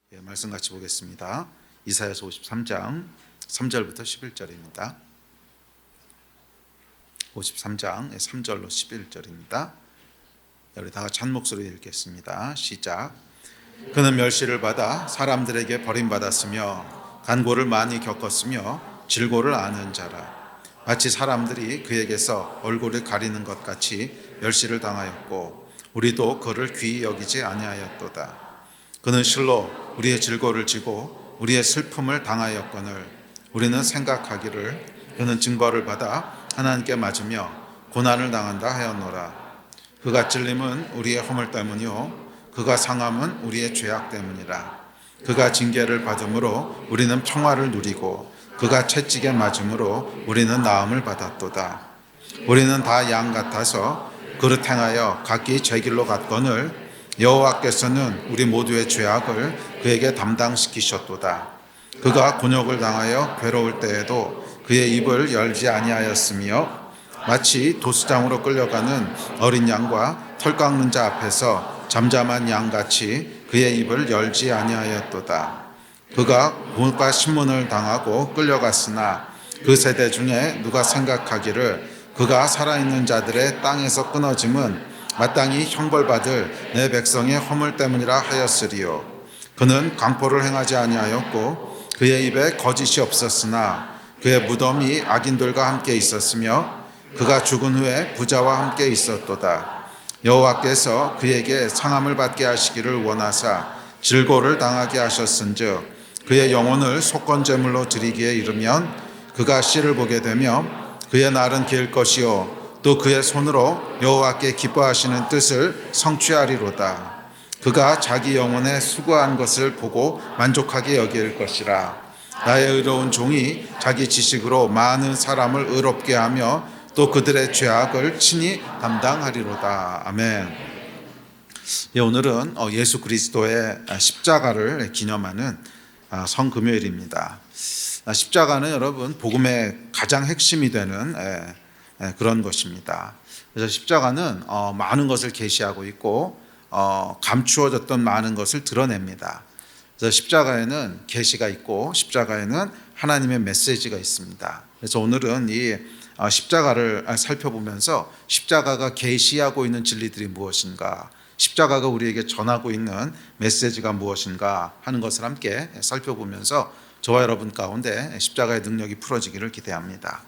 말씀 같이 보겠습니다. 이사야서 53장 3절부터 11절입니다. 53장 3절로 11절입니다. 우리 다 같이 한 목소리로 읽겠습니다. 시작. 그는 멸시를 받아 사람들에게 버림받았으며 간고를 많이 겪었으며 질고를 아는 자라. 마치 사람들이 그에게서 얼굴을 가리는 것 같이 멸시를 당하였고 우리도 그를 귀히 여기지 아니하였도다. 그는 실로 우리의 질고를 지고 우리의 슬픔을 당하였거늘 우리는 생각하기를 그는 징벌을 받아 하나님께 맞으며 고난을 당한다 하였노라. 그가 찔림은 우리의 허물 때문이요 그가 상함은 우리의 죄악 때문이라. 그가 징계를 받음으로 우리는 평화를 누리고 그가 채찍에 맞음으로 우리는 나음을 받았도다. 우리는 다 양 같아서 그릇 행하여 각기 제 길로 갔거늘 여호와께서는 우리 모두의 죄악을 그에게 담당시키셨도다. 그가 곤욕을 당하여 괴로울 때에도 그의 입을 열지 아니하였으며 마치 도수장으로 끌려가는 어린 양과 털 깎는 자 앞에서 잠잠한 양같이 그의 입을 열지 아니하였도다. 그가 고문과 신문을 당하고 끌려갔으나 그 세대 중에 누가 생각하기를 그가 살아있는 자들의 땅에서 끊어짐은 마땅히 형벌받을 내 백성의 허물 때문이라 하였으리요. 그는 강포를 행하지 아니하였고 그의 입에 거짓이 없었으나 그의 무덤이 악인들과 함께 있었으며 그가 죽은 후에 부자와 함께 있었도다. 여호와께서 그에게 상함을 받게 하시기를 원하사 질고를 당하게 하셨은즉 그의 영혼을 속건제물로 드리기에 이르면 그가 씨를 보게 되며 그의 날은 길 것이요 또 그의 손으로 여호와께 기뻐하시는 뜻을 성취하리로다. 그가 자기 영혼에 수고한 것을 보고 만족하게 여길 것이라. 나의 의로운 종이 자기 지식으로 많은 사람을 의롭게 하며 또 그들의 죄악을 친히 담당하리로다. 아멘. 오늘은 예수 그리스도의 십자가를 기념하는 성금요일입니다. 십자가는 여러분 복음의 가장 핵심이 되는 그런 것입니다. 그래서 십자가는 많은 것을 계시하고 있고 감추어졌던 많은 것을 드러냅니다. 그래서 십자가에는 계시가 있고 십자가에는 하나님의 메시지가 있습니다. 그래서 오늘은 이 십자가를 살펴보면서 십자가가 계시하고 있는 진리들이 무엇인가, 십자가가 우리에게 전하고 있는 메시지가 무엇인가 하는 것을 함께 살펴보면서 저와 여러분 가운데 십자가의 능력이 풀어지기를 기대합니다.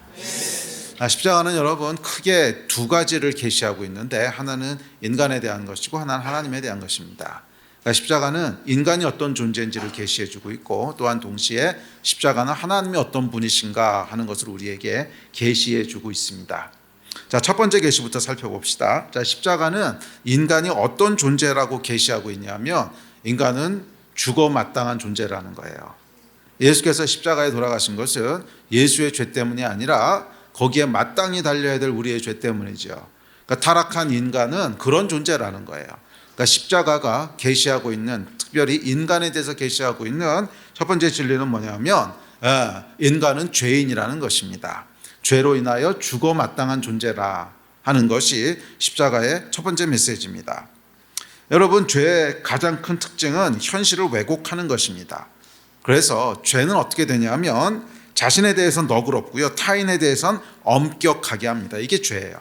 십자가는 여러분 크게 두 가지를 계시하고 있는데 하나는 인간에 대한 것이고 하나는 하나님에 대한 것입니다. 그러니까 십자가는 인간이 어떤 존재인지를 계시해주고 있고 또한 동시에 십자가는 하나님이 어떤 분이신가 하는 것을 우리에게 계시해주고 있습니다. 자, 첫 번째 계시부터 살펴봅시다. 자, 십자가는 인간이 어떤 존재라고 계시하고 있냐면 인간은 죽어 마땅한 존재라는 거예요. 예수께서 십자가에 돌아가신 것은 예수의 죄 때문이 아니라 거기에 마땅히 달려야 될 우리의 죄 때문이죠. 그러니까 타락한 인간은 그런 존재라는 거예요. 그러니까 십자가가 계시하고 있는, 특별히 인간에 대해서 계시하고 있는 첫 번째 진리는 뭐냐면 인간은 죄인이라는 것입니다. 죄로 인하여 죽어 마땅한 존재라 하는 것이 십자가의 첫 번째 메시지입니다. 여러분, 죄의 가장 큰 특징은 현실을 왜곡하는 것입니다. 그래서 죄는 어떻게 되냐면 자신에 대해서는 너그럽고요, 타인에 대해서는 엄격하게 합니다. 이게 죄예요.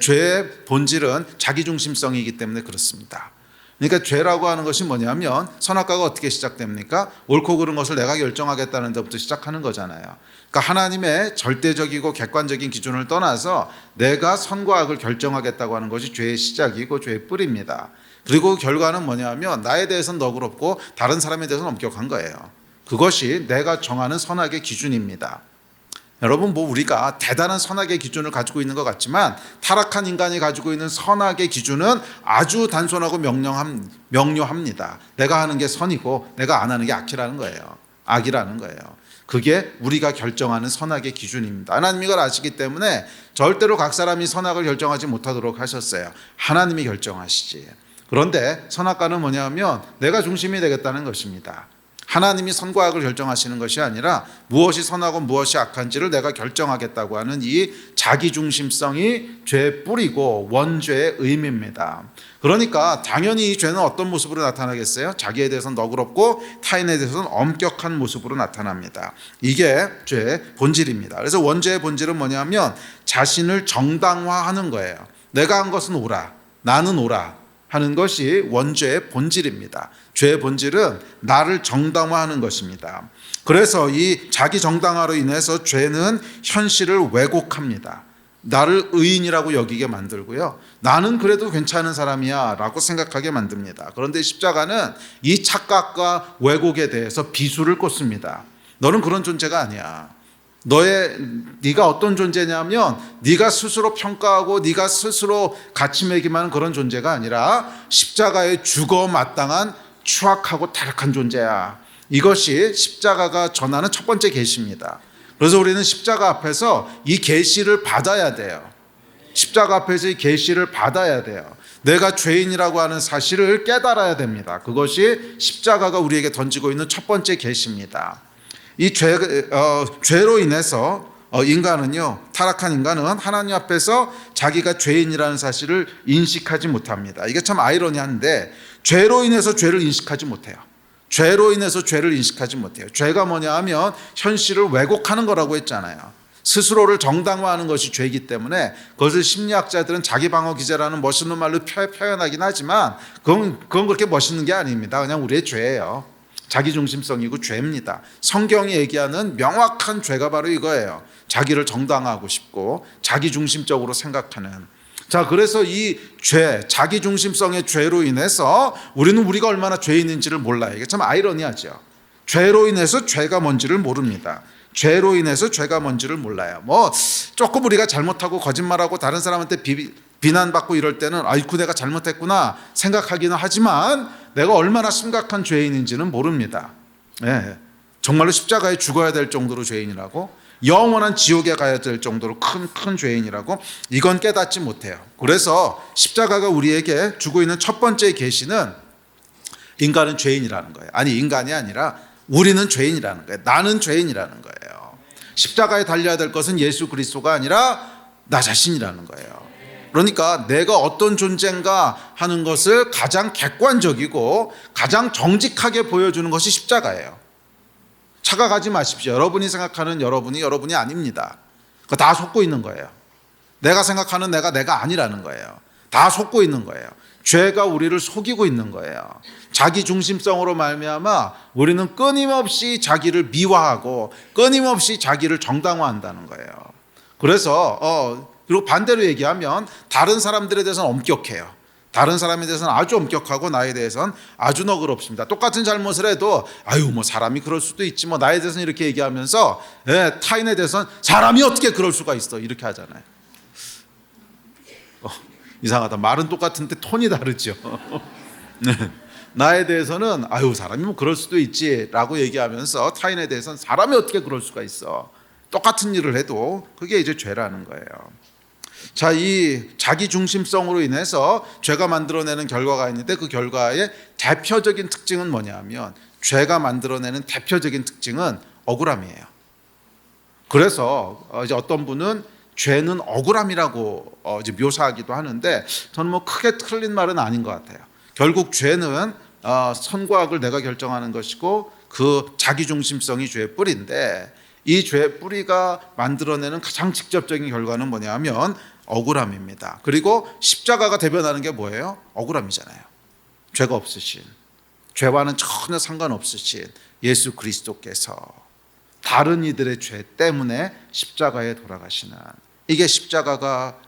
죄의 본질은 자기중심성이기 때문에 그렇습니다. 그러니까 죄라고 하는 것이 뭐냐면 선악과가 어떻게 시작됩니까? 옳고 그른 것을 내가 결정하겠다는 데부터 시작하는 거잖아요. 그러니까 하나님의 절대적이고 객관적인 기준을 떠나서 내가 선과 악을 결정하겠다고 하는 것이 죄의 시작이고 죄의 뿌리입니다. 그리고 결과는 뭐냐면 나에 대해서는 너그럽고 다른 사람에 대해서는 엄격한 거예요. 그것이 내가 정하는 선악의 기준입니다. 여러분, 우리가 대단한 선악의 기준을 가지고 있는 것 같지만 타락한 인간이 가지고 있는 선악의 기준은 아주 단순하고 명료합니다. 내가 하는 게 선이고 내가 안 하는 게 악이라는 거예요. 그게 우리가 결정하는 선악의 기준입니다. 하나님이 그걸 아시기 때문에 절대로 각 사람이 선악을 결정하지 못하도록 하셨어요. 하나님이 결정하시지. 그런데 선악과는 뭐냐면 내가 중심이 되겠다는 것입니다. 하나님이 선과 악을 결정하시는 것이 아니라 무엇이 선하고 무엇이 악한지를 내가 결정하겠다고 하는 이 자기중심성이 죄의 뿌리고 원죄의 의미입니다. 그러니까 당연히 이 죄는 어떤 모습으로 나타나겠어요? 자기에 대해서는 너그럽고 타인에 대해서는 엄격한 모습으로 나타납니다. 이게 죄의 본질입니다. 그래서 원죄의 본질은 뭐냐면 자신을 정당화하는 거예요. 내가 한 것은 옳아, 나는 옳아 하는 것이 원죄의 본질입니다. 죄의 본질은 나를 정당화하는 것입니다. 그래서 이 자기 정당화로 인해서 죄는 현실을 왜곡합니다. 나를 의인이라고 여기게 만들고요. 나는 그래도 괜찮은 사람이야 라고 생각하게 만듭니다. 그런데 십자가는 이 착각과 왜곡에 대해서 비수를 꽂습니다. 너는 그런 존재가 아니야. 네가 어떤 존재냐면 네가 스스로 평가하고 네가 스스로 가치 매김하는 그런 존재가 아니라 십자가에 죽어 마땅한 추악하고 타락한 존재야. 이것이 십자가가 전하는 첫 번째 계시입니다. 그래서 우리는 십자가 앞에서 이 계시를 받아야 돼요. 십자가 앞에서 이 계시를 받아야 돼요. 내가 죄인이라고 하는 사실을 깨달아야 됩니다. 그것이 십자가가 우리에게 던지고 있는 첫 번째 계시입니다. 이 죄로 인해서 타락한 인간은 하나님 앞에서 자기가 죄인이라는 사실을 인식하지 못합니다. 이게 참 아이러니한데 죄로 인해서 죄를 인식하지 못해요. 죄로 인해서 죄를 인식하지 못해요. 죄가 뭐냐 하면 현실을 왜곡하는 거라고 했잖아요. 스스로를 정당화하는 것이 죄이기 때문에 그것을 심리학자들은 자기방어 기제라는 멋있는 말로 표현하긴 하지만 그건 그렇게 멋있는 게 아닙니다. 그냥 우리의 죄예요. 자기중심성이고 죄입니다. 성경이 얘기하는 명확한 죄가 바로 이거예요. 자기를 정당화하고 싶고 자기중심적으로 생각하는. 자, 그래서 이 죄, 자기중심성의 죄로 인해서 우리는 우리가 얼마나 죄인인지를 몰라요. 이게 참 아이러니하죠. 죄로 인해서 죄가 뭔지를 모릅니다. 죄로 인해서 죄가 뭔지를 몰라요. 조금 우리가 잘못하고 거짓말하고 다른 사람한테 비난받고 이럴 때는 아이쿠 내가 잘못했구나 생각하기는 하지만 내가 얼마나 심각한 죄인인지는 모릅니다. 예, 정말로 십자가에 죽어야 될 정도로 죄인이라고, 영원한 지옥에 가야 될 정도로 큰 죄인이라고, 이건 깨닫지 못해요. 그래서 십자가가 우리에게 주고 있는 첫 번째 계시는 인간은 죄인이라는 거예요. 아니, 인간이 아니라 우리는 죄인이라는 거예요. 나는 죄인이라는 거예요. 십자가에 달려야 될 것은 예수 그리스도가 아니라 나 자신이라는 거예요. 그러니까 내가 어떤 존재인가 하는 것을 가장 객관적이고 가장 정직하게 보여주는 것이 십자가예요. 착각하지 마십시오. 여러분이 생각하는 여러분이 아닙니다. 그거 다 속고 있는 거예요. 내가 생각하는 내가 아니라는 거예요. 다 속고 있는 거예요. 죄가 우리를 속이고 있는 거예요. 자기 중심성으로 말미암아 우리는 끊임없이 자기를 미화하고 끊임없이 자기를 정당화한다는 거예요. 그래서 그리고 반대로 얘기하면 다른 사람들에 대해서는 엄격해요. 다른 사람에 대해서는 아주 엄격하고 나에 대해서는 아주 너그럽습니다. 똑같은 잘못을 해도 사람이 그럴 수도 있지 나에 대해서는 이렇게 얘기하면서 타인에 대해서는 사람이 어떻게 그럴 수가 있어 이렇게 하잖아요. 이상하다. 말은 똑같은데 톤이 다르죠. 나에 대해서는 사람이 그럴 수도 있지 라고 얘기하면서 타인에 대해서는 사람이 어떻게 그럴 수가 있어. 똑같은 일을 해도 그게 이제 죄라는 거예요. 자, 이 자기 중심성으로 인해서 죄가 만들어내는 결과가 있는데 그 결과의 대표적인 특징은 뭐냐면 죄가 만들어내는 대표적인 특징은 억울함이에요. 그래서 이제 어떤 분은 죄는 억울함이라고 이제 묘사하기도 하는데 저는 크게 틀린 말은 아닌 것 같아요. 결국 죄는 선과 악을 내가 결정하는 것이고 그 자기 중심성이 죄의 뿌리인데 이 죄의 뿌리가 만들어내는 가장 직접적인 결과는 뭐냐면 억울함입니다. 그리고 십자가가 대변하는 게 뭐예요? 억울함이잖아요. 죄가 없으신, 죄와는 전혀 상관없으신 예수 그리스도께서 다른 이들의 죄 때문에 십자가에 돌아가시는, 이게 십자가가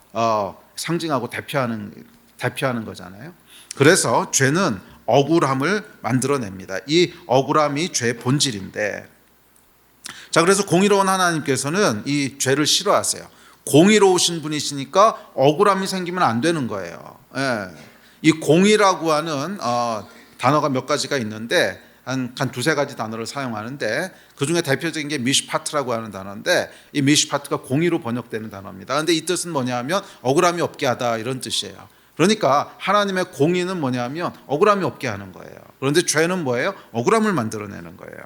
상징하고 대표하는 거잖아요. 그래서 죄는 억울함을 만들어냅니다. 이 억울함이 죄의 본질인데, 자, 그래서 공의로운 하나님께서는 이 죄를 싫어하세요. 공의로우신 분이시니까 억울함이 생기면 안 되는 거예요. 이 공의라고 하는 단어가 몇 가지가 있는데 한 두세 가지 단어를 사용하는데 그중에 대표적인 게 미슈파트라고 하는 단어인데 이 미슈파트가 공의로 번역되는 단어입니다. 그런데 이 뜻은 뭐냐 하면 억울함이 없게 하다 이런 뜻이에요. 그러니까 하나님의 공의는 뭐냐면 억울함이 없게 하는 거예요. 그런데 죄는 뭐예요? 억울함을 만들어내는 거예요.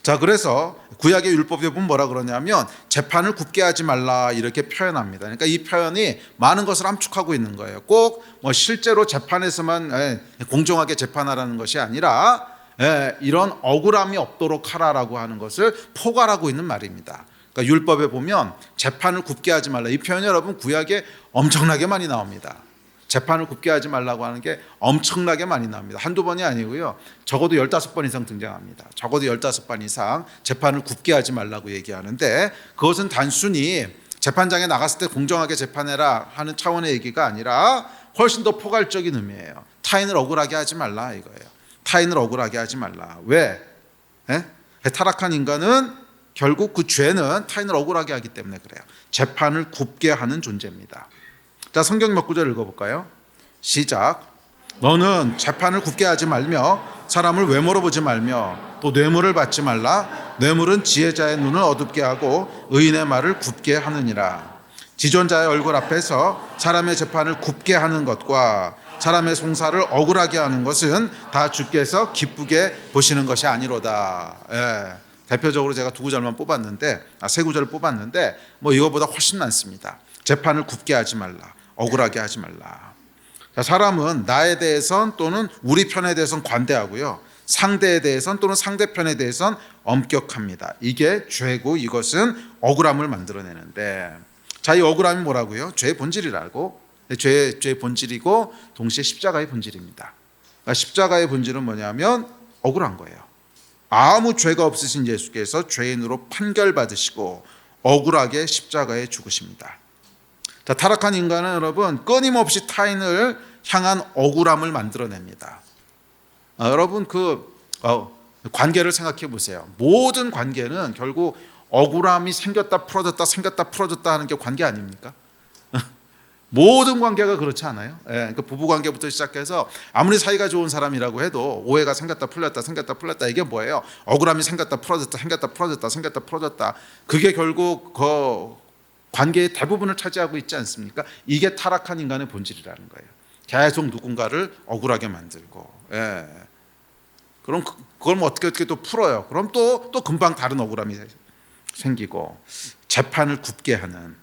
자, 그래서 구약의 율법에 보면 뭐라 그러냐면 재판을 굽게 하지 말라 이렇게 표현합니다. 그러니까 이 표현이 많은 것을 함축하고 있는 거예요. 꼭 뭐 실제로 재판에서만 공정하게 재판하라는 것이 아니라 이런 억울함이 없도록 하라라고 하는 것을 포괄하고 있는 말입니다. 그러니까 율법에 보면 재판을 굽게 하지 말라, 이 표현이 여러분 구약에 엄청나게 많이 나옵니다. 재판을 굽게 하지 말라고 하는 게 엄청나게 많이 나옵니다. 한두 번이 아니고요. 적어도 15번 이상 등장합니다. 적어도 15번 이상 재판을 굽게 하지 말라고 얘기하는데, 그것은 단순히 재판장에 나갔을 때 공정하게 재판해라 하는 차원의 얘기가 아니라 훨씬 더 포괄적인 의미예요. 타인을 억울하게 하지 말라 이거예요. 타인을 억울하게 하지 말라. 왜? 타락한 인간은 결국 그 죄는 타인을 억울하게 하기 때문에 그래요. 재판을 굽게 하는 존재입니다. 자, 성경 몇 구절 읽어볼까요? 시작. 너는 재판을 굽게 하지 말며 사람을 외모로 보지 말며 또 뇌물을 받지 말라. 뇌물은 지혜자의 눈을 어둡게 하고 의인의 말을 굽게 하느니라. 지존자의 얼굴 앞에서 사람의 재판을 굽게 하는 것과 사람의 송사를 억울하게 하는 것은 다 주께서 기쁘게 보시는 것이 아니로다. 대표적으로 제가 두 구절만 뽑았는데, 세 구절을 뽑았는데 뭐 이거보다 훨씬 많습니다. 재판을 굽게 하지 말라, 억울하게 하지 말라. 사람은 나에 대해선 또는 우리 편에 대해선 관대하고요, 상대에 대해선 또는 상대편에 대해선 엄격합니다. 이게 죄고 이것은 억울함을 만들어내는데, 자, 이 억울함이 뭐라고요? 죄의 본질이라고. 죄의 본질이고 동시에 십자가의 본질입니다. 그러니까 십자가의 본질은 뭐냐면 억울한 거예요. 아무 죄가 없으신 예수께서 죄인으로 판결받으시고 억울하게 십자가에 죽으십니다. 자, 타락한 인간은 여러분 끊임없이 타인을 향한 억울함을 만들어냅니다. 여러분 관계를 생각해 보세요. 모든 관계는 결국 억울함이 생겼다 풀어졌다 생겼다 풀어졌다 하는 게 관계 아닙니까? 모든 관계가 그렇지 않아요? 그러니까 부부 관계부터 시작해서 아무리 사이가 좋은 사람이라고 해도 오해가 생겼다 풀렸다 생겼다 풀렸다, 이게 뭐예요? 억울함이 생겼다 풀어졌다 생겼다 풀어졌다 생겼다 풀어졌다. 그게 결국 그 관계의 대부분을 차지하고 있지 않습니까? 이게 타락한 인간의 본질이라는 거예요. 계속 누군가를 억울하게 만들고, 그럼 그걸 뭐 어떻게 또 풀어요? 그럼 또 금방 다른 억울함이 생기고, 재판을 굽게 하는,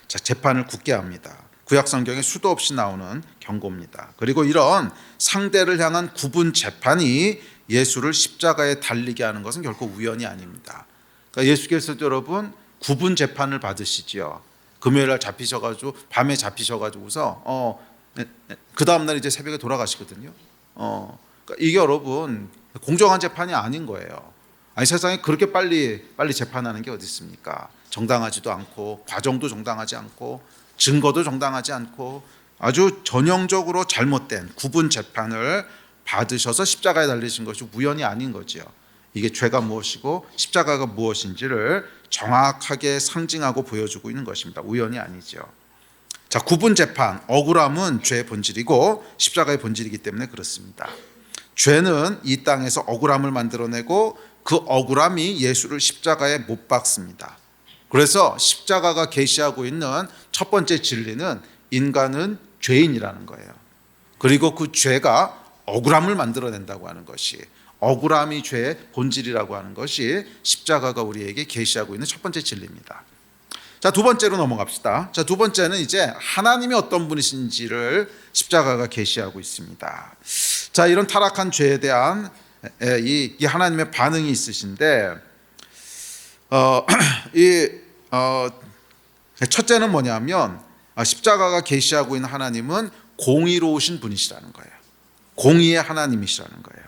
자, 재판을 굽게 합니다. 구약 성경에 수도 없이 나오는 경고입니다. 그리고 이런 상대를 향한 구분 재판이 예수를 십자가에 달리게 하는 것은 결코 우연이 아닙니다. 그러니까 예수께서도 여러분 구분 재판을 받으시지요. 금요일날 잡히셔가지고 밤에 잡히셔가지고서 그 다음날 이제 새벽에 돌아가시거든요. 그러니까 이게 여러분 공정한 재판이 아닌 거예요. 아니, 세상에 그렇게 빨리 재판하는 게 어디 있습니까? 정당하지도 않고, 과정도 정당하지 않고, 증거도 정당하지 않고, 아주 전형적으로 잘못된 구분 재판을 받으셔서 십자가에 달리신 것이 우연이 아닌 거지요. 이게 죄가 무엇이고 십자가가 무엇인지를 정확하게 상징하고 보여주고 있는 것입니다. 우연이 아니죠. 자, 구분 재판, 억울함은 죄의 본질이고 십자가의 본질이기 때문에 그렇습니다. 죄는 이 땅에서 억울함을 만들어내고 그 억울함이 예수를 십자가에 못 박습니다. 그래서 십자가가 계시하고 있는 첫 번째 진리는 인간은 죄인이라는 거예요. 그리고 그 죄가 억울함을 만들어낸다고 하는 것이, 억울함이 죄의 본질이라고 하는 것이 십자가가 우리에게 계시하고 있는 첫 번째 진리입니다. 자, 두 번째로 넘어갑시다. 자, 두 번째는 이제 하나님이 어떤 분이신지를 십자가가 계시하고 있습니다. 자, 이런 타락한 죄에 대한 이 하나님의 반응이 있으신데, 첫째는 뭐냐면 십자가가 계시하고 있는 하나님은 공의로우신 분이시라는 거예요. 공의의 하나님이시라는 거예요.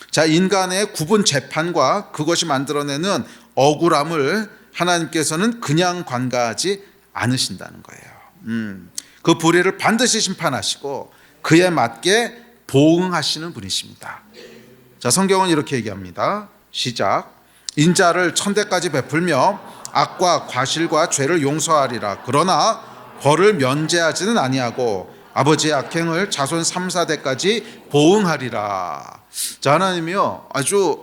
자, 인간의 구분 재판과 그것이 만들어내는 억울함을 하나님께서는 그냥 관가하지 않으신다는 거예요. 그 불의를 반드시 심판하시고 그에 맞게 보응하시는 분이십니다. 자, 성경은 이렇게 얘기합니다. 시작. 인자를 천대까지 베풀며 악과 과실과 죄를 용서하리라. 그러나 벌을 면제하지는 아니하고 아버지의 악행을 자손 3, 4대까지 보응하리라. 자, 하나님이요 아주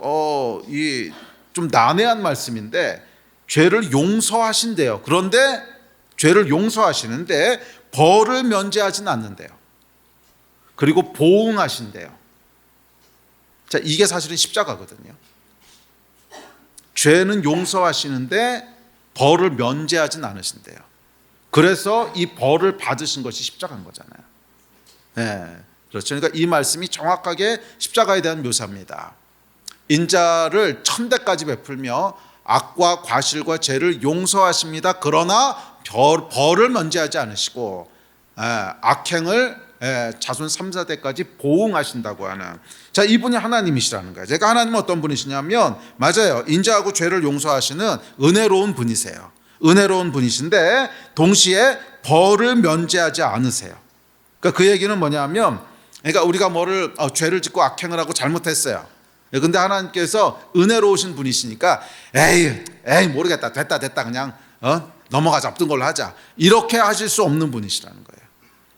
좀 난해한 말씀인데 죄를 용서하신대요. 그런데 죄를 용서하시는데 벌을 면제하지는 않는데요. 그리고 보응하신대요. 자, 이게 사실은 십자가거든요. 죄는 용서하시는데 벌을 면제하진 않으신대요. 그래서 이 벌을 받으신 것이 십자가인 거잖아요. 네, 그렇죠. 그러니까 이 말씀이 정확하게 십자가에 대한 묘사입니다. 인자를 1000대까지 베풀며 악과 과실과 죄를 용서하십니다. 그러나 벌을 면제하지 않으시고 악행을 자손 3, 4대까지 보응하신다고 하는, 자, 이분이 하나님이시라는 거예요. 제가 하나님은 어떤 분이시냐면, 맞아요, 인자하고 죄를 용서하시는 은혜로운 분이세요. 은혜로운 분이신데 동시에 벌을 면제하지 않으세요. 그러니까 그 얘기는 뭐냐면, 그러니까 우리가 죄를 짓고 악행을 하고 잘못했어요. 근데 하나님께서 은혜로우신 분이시니까 에이 모르겠다, 됐다 그냥 넘어가자, 없던 걸로 하자, 이렇게 하실 수 없는 분이시라는 거예요.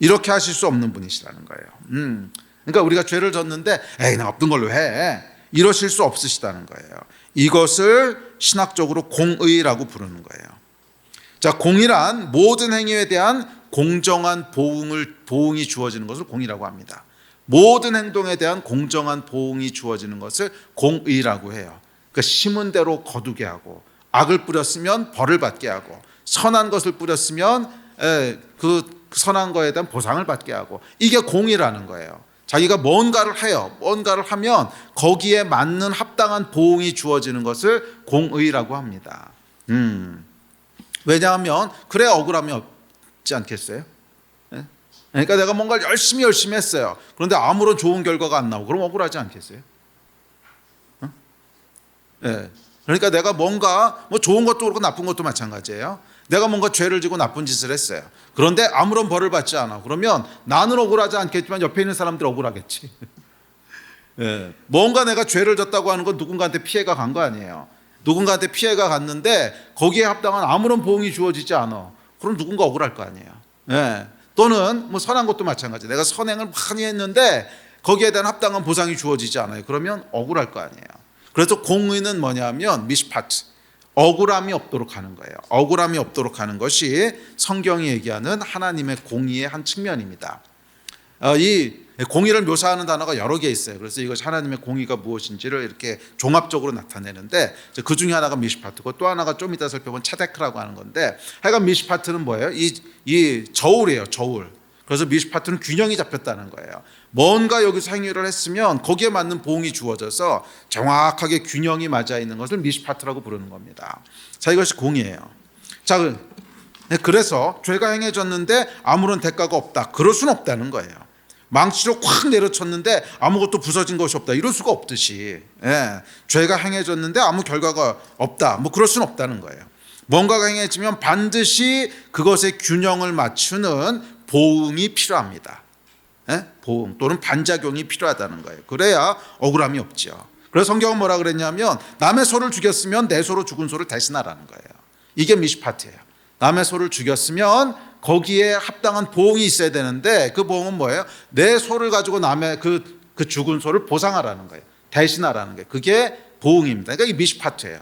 이렇게 하실 수 없는 분이시라는 거예요. 그러니까 우리가 죄를 졌는데 나 없던 걸로 해, 이러실 수 없으시다는 거예요. 이것을 신학적으로 공의라고 부르는 거예요. 자, 공의란 모든 행위에 대한 공정한 보응이 주어지는 것을 공의라고 합니다. 모든 행동에 대한 공정한 보응이 주어지는 것을 공의라고 해요. 그러니까 심은 대로 거두게 하고, 악을 뿌렸으면 벌을 받게 하고, 선한 것을 뿌렸으면 그 선한 거에 대한 보상을 받게 하고, 이게 공의라는 거예요. 자기가 뭔가를 해요. 뭔가를 하면 거기에 맞는 합당한 보응이 주어지는 것을 공의라고 합니다. 왜냐하면 그래 억울함이 없지 않겠어요? 그러니까 내가 뭔가를 열심히 했어요. 그런데 아무런 좋은 결과가 안 나오고, 그럼 억울하지 않겠어요? 그러니까 내가 뭔가 좋은 것도 그렇고 나쁜 것도 마찬가지예요. 내가 뭔가 죄를 지고 나쁜 짓을 했어요. 그런데 아무런 벌을 받지 않아. 그러면 나는 억울하지 않겠지만 옆에 있는 사람들이 억울하겠지. 뭔가 내가 죄를 졌다고 하는 건 누군가한테 피해가 간 거 아니에요. 누군가한테 피해가 갔는데 거기에 합당한 아무런 보응이 주어지지 않아. 그럼 누군가 억울할 거 아니에요. 또는 선한 것도 마찬가지. 내가 선행을 많이 했는데 거기에 대한 합당한 보상이 주어지지 않아요. 그러면 억울할 거 아니에요. 그래서 공의는 뭐냐면 미시파트, 억울함이 없도록 하는 거예요. 억울함이 없도록 하는 것이 성경이 얘기하는 하나님의 공의의 한 측면입니다. 이 공의를 묘사하는 단어가 여러 개 있어요. 그래서 이것이 하나님의 공의가 무엇인지를 이렇게 종합적으로 나타내는데, 그 중에 하나가 미시파트고 또 하나가 좀 이따 살펴본 차데크라고 하는 건데, 하여간 미시파트는 뭐예요? 이 저울이에요. 저울. 그래서 미시파트는 균형이 잡혔다는 거예요. 뭔가 여기서 행위를 했으면 거기에 맞는 보응이 주어져서 정확하게 균형이 맞아 있는 것을 미시파트라고 부르는 겁니다. 자, 이것이 공의예요. 자, 그래서 죄가 행해졌는데 아무런 대가가 없다, 그럴 수는 없다는 거예요. 망치로 콱 내려쳤는데 아무것도 부서진 것이 없다, 이럴 수가 없듯이, 죄가 행해졌는데 아무 결과가 없다, 그럴 수는 없다는 거예요. 뭔가가 행해지면 반드시 그것의 균형을 맞추는 보응이 필요합니다. 보응 또는 반작용이 필요하다는 거예요. 그래야 억울함이 없죠. 그래서 성경은 뭐라 그랬냐면, 남의 소를 죽였으면 내 소로 죽은 소를 대신하라는 거예요. 이게 미시파트예요. 남의 소를 죽였으면 거기에 합당한 보응이 있어야 되는데, 그 보응은 뭐예요? 내 소를 가지고 남의 그 죽은 소를 보상하라는 거예요. 대신하라는 거예요. 그게 보응입니다. 그러니까 이게 미시파트예요.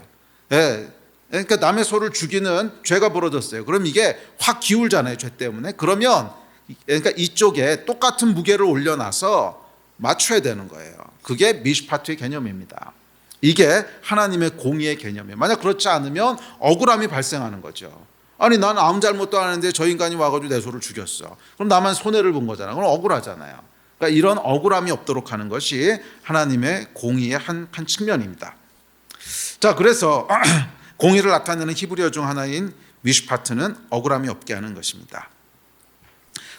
그러니까 남의 소를 죽이는 죄가 벌어졌어요. 그럼 이게 확 기울잖아요, 죄 때문에. 그러면 그러니까 이쪽에 똑같은 무게를 올려놔서 맞춰야 되는 거예요. 그게 미시파트의 개념입니다. 이게 하나님의 공의의 개념이에요. 만약 그렇지 않으면 억울함이 발생하는 거죠. 아니, 난 아무 잘못도 안 했는데 저 인간이 와가지고 내 소를 죽였어. 그럼 나만 손해를 본 거잖아. 그럼 억울하잖아요. 그러니까 이런 억울함이 없도록 하는 것이 하나님의 공의의 한 측면입니다. 자, 그래서 공의를 나타내는 히브리어 중 하나인 미시파트는 억울함이 없게 하는 것입니다.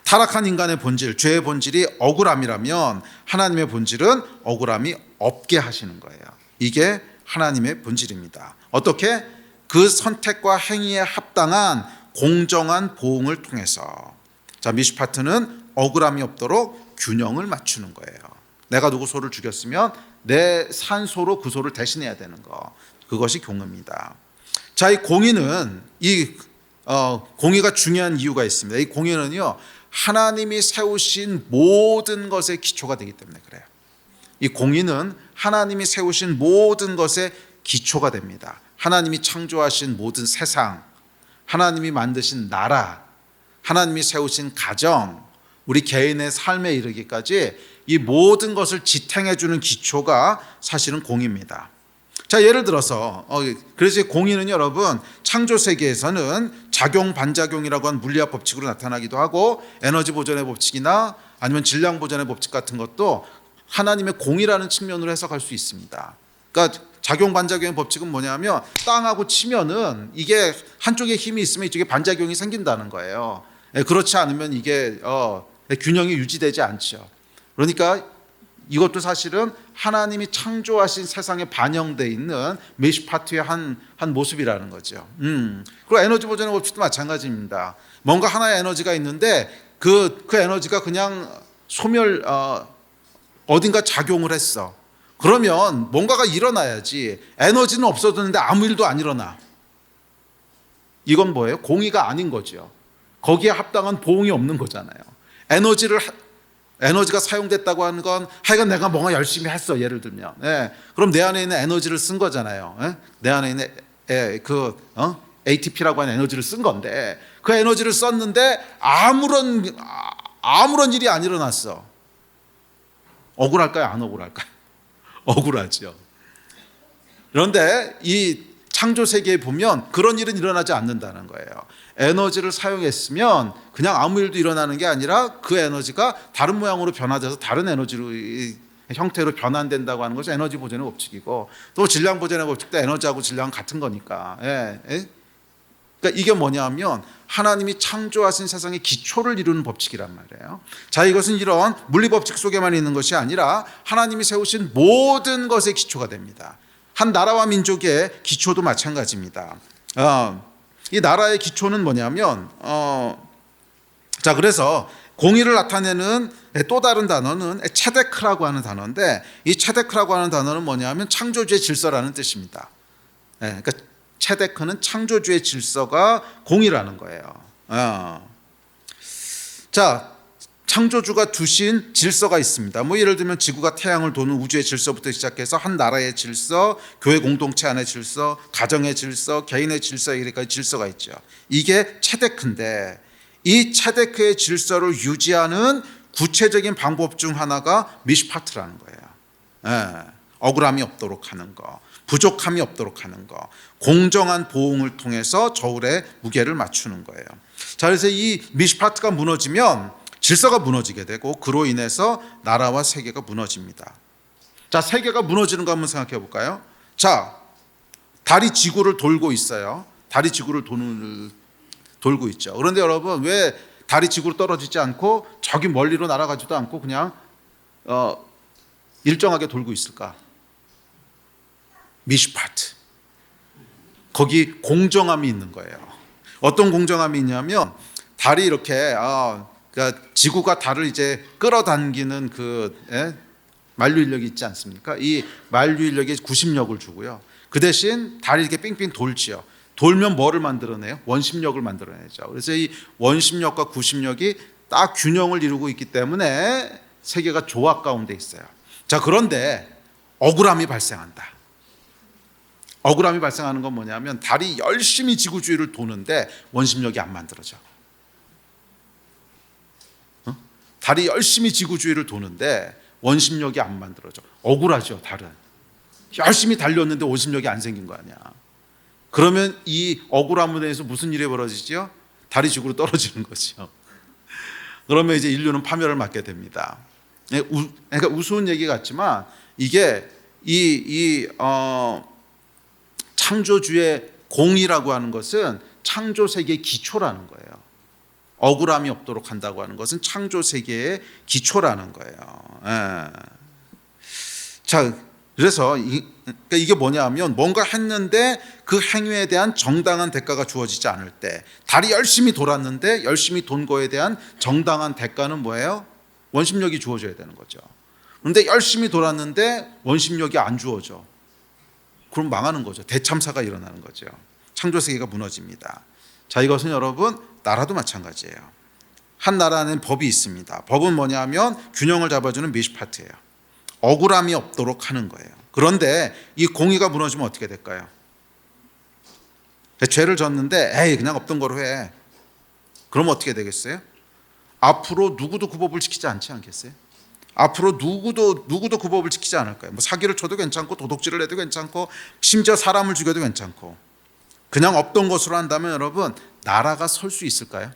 타락한 인간의 본질, 죄의 본질이 억울함이라면 하나님의 본질은 억울함이 없게 하시는 거예요. 이게 하나님의 본질입니다. 어떻게? 그 선택과 행위에 합당한 공정한 보응을 통해서. 자, 미시파트는 억울함이 없도록 균형을 맞추는 거예요. 내가 누구 소를 죽였으면 내 산 소로 그 소를 대신해야 되는 거, 그것이 공의입니다. 자, 이 공의는 공의가 중요한 이유가 있습니다. 이 공의는요, 하나님이 세우신 모든 것의 기초가 되기 때문에 그래요. 이 공의는 하나님이 세우신 모든 것의 기초가 됩니다. 하나님이 창조하신 모든 세상, 하나님이 만드신 나라, 하나님이 세우신 가정, 우리 개인의 삶에 이르기까지 이 모든 것을 지탱해 주는 기초가 사실은 공입니다. 자, 예를 들어서 그래서 공의는 여러분 창조 세계에서는 작용 반작용이라고 하는 물리학 법칙으로 나타나기도 하고, 에너지 보존의 법칙이나 아니면 질량 보존의 법칙 같은 것도 하나님의 공의라는 측면으로 해석할 수 있습니다. 그러니까 작용 반작용의 법칙은 뭐냐면 땅하고 치면은 이게 한쪽에 힘이 있으면 이쪽에 반작용이 생긴다는 거예요. 그렇지 않으면 이게 균형이 유지되지 않죠. 그러니까 이것도 사실은 하나님이 창조하신 세상에 반영되어 있는 미시파트의 한 모습이라는 거죠. 그리고 에너지 보존의 법칙도 마찬가지입니다. 뭔가 하나의 에너지가 있는데 그 에너지가 그냥 소멸 어딘가 작용을 했어. 그러면 뭔가가 일어나야지. 에너지는 없어졌는데 아무 일도 안 일어나. 이건 뭐예요? 공의가 아닌 거죠. 거기에 합당한 보응이 없는 거잖아요. 에너지가 사용됐다고 하는 건 하여간 내가 뭔가 열심히 했어, 예를 들면. 그럼 내 안에 있는 에너지를 쓴 거잖아요. 내 안에 있는 ATP라고 하는 에너지를 쓴 건데, 그 에너지를 썼는데 아무런 일이 안 일어났어. 억울할까요? 안 억울할까요? 억울하죠. 그런데 이 창조 세계에 보면 그런 일은 일어나지 않는다는 거예요. 에너지를 사용했으면 그냥 아무 일도 일어나는 게 아니라 그 에너지가 다른 모양으로 변화돼서 다른 에너지로 형태로 변환된다고 하는 것이 에너지 보존의 법칙이고, 또 질량 보존의 법칙도 에너지하고 질량은 같은 거니까. 그러니까 이게 뭐냐면 하나님이 창조하신 세상의 기초를 이루는 법칙이란 말이에요. 자, 이것은 이런 물리 법칙 속에만 있는 것이 아니라 하나님이 세우신 모든 것의 기초가 됩니다. 한 나라와 민족의 기초도 마찬가지입니다. 이 나라의 기초는 뭐냐면 자, 그래서 공의를 나타내는 또 다른 단어는 체데크라고 하는 단어인데, 이 체데크라고 하는 단어는 뭐냐면 창조주의 질서라는 뜻입니다. 그러니까 체데크는 창조주의 질서가 공의라는 거예요. 자, 창조주가 두신 질서가 있습니다. 뭐 예를 들면 지구가 태양을 도는 우주의 질서부터 시작해서 한 나라의 질서, 교회 공동체 안의 질서, 가정의 질서, 개인의 질서, 이렇게까지 질서가 있죠. 이게 체데크인데, 이 체데크의 질서를 유지하는 구체적인 방법 중 하나가 미시파트라는 거예요. 억울함이 없도록 하는 거, 부족함이 없도록 하는 거, 공정한 보응을 통해서 저울의 무게를 맞추는 거예요. 자, 그래서 이 미시파트가 무너지면 질서가 무너지게 되고, 그로 인해서 나라와 세계가 무너집니다. 자, 세계가 무너지는 거 한번 생각해 볼까요? 자, 달이 지구를 돌고 있어요. 달이 지구를 돌고 있죠. 그런데 여러분, 왜 달이 지구로 떨어지지 않고 저기 멀리로 날아가지도 않고 그냥 일정하게 돌고 있을까? 미시파트. 거기 공정함이 있는 거예요. 어떤 공정함이 있냐면 달이 이렇게 그러니까 지구가 달을 이제 끌어당기는 만류 인력이 있지 않습니까? 이 만류 인력에 구심력을 주고요. 그 대신 달이 이렇게 빙빙 돌지요. 돌면 뭐를 만들어내요? 원심력을 만들어내죠. 그래서 이 원심력과 구심력이 딱 균형을 이루고 있기 때문에 세계가 조화 가운데 있어요. 자, 그런데 억울함이 발생한다. 억울함이 발생하는 건 뭐냐면 달이 열심히 지구 주위를 도는데 원심력이 안 만들어져. 달이 열심히 지구 주위를 도는데 원심력이 안 만들어져. 억울하죠, 달은. 열심히 달렸는데 원심력이 안 생긴 거 아니야. 그러면 이 억울함에 대해서 무슨 일이 벌어지죠? 달이 지구로 떨어지는 거죠. 그러면 이제 인류는 파멸을 맞게 됩니다. 그러니까 우스운 얘기 같지만 이게 창조주의 공의라고 하는 것은 창조 세계의 기초라는 거예요. 억울함이 없도록 한다고 하는 것은 창조 세계의 기초라는 거예요. 자, 그래서 이게 뭐냐면 뭔가 했는데 그 행위에 대한 정당한 대가가 주어지지 않을 때, 달이 열심히 돌았는데 열심히 돈 거에 대한 정당한 대가는 뭐예요? 원심력이 주어져야 되는 거죠. 그런데 열심히 돌았는데 원심력이 안 주어져. 그럼 망하는 거죠. 대참사가 일어나는 거죠. 창조 세계가 무너집니다. 자, 이것은 여러분 나라도 마찬가지예요. 한 나라는 법이 있습니다. 법은 뭐냐면 균형을 잡아주는 미시파트예요. 억울함이 없도록 하는 거예요. 그런데 이 공의가 무너지면 어떻게 될까요? 죄를 졌는데 그냥 없던 거로 해. 그럼 어떻게 되겠어요? 앞으로 누구도 그 법을 지키지 않지 않겠어요? 앞으로 누구도 그 법을 지키지 않을 거예요. 뭐 사기를 쳐도 괜찮고 도둑질을 해도 괜찮고 심지어 사람을 죽여도 괜찮고 그냥 없던 것으로 한다면 여러분 나라가 설 수 있을까요?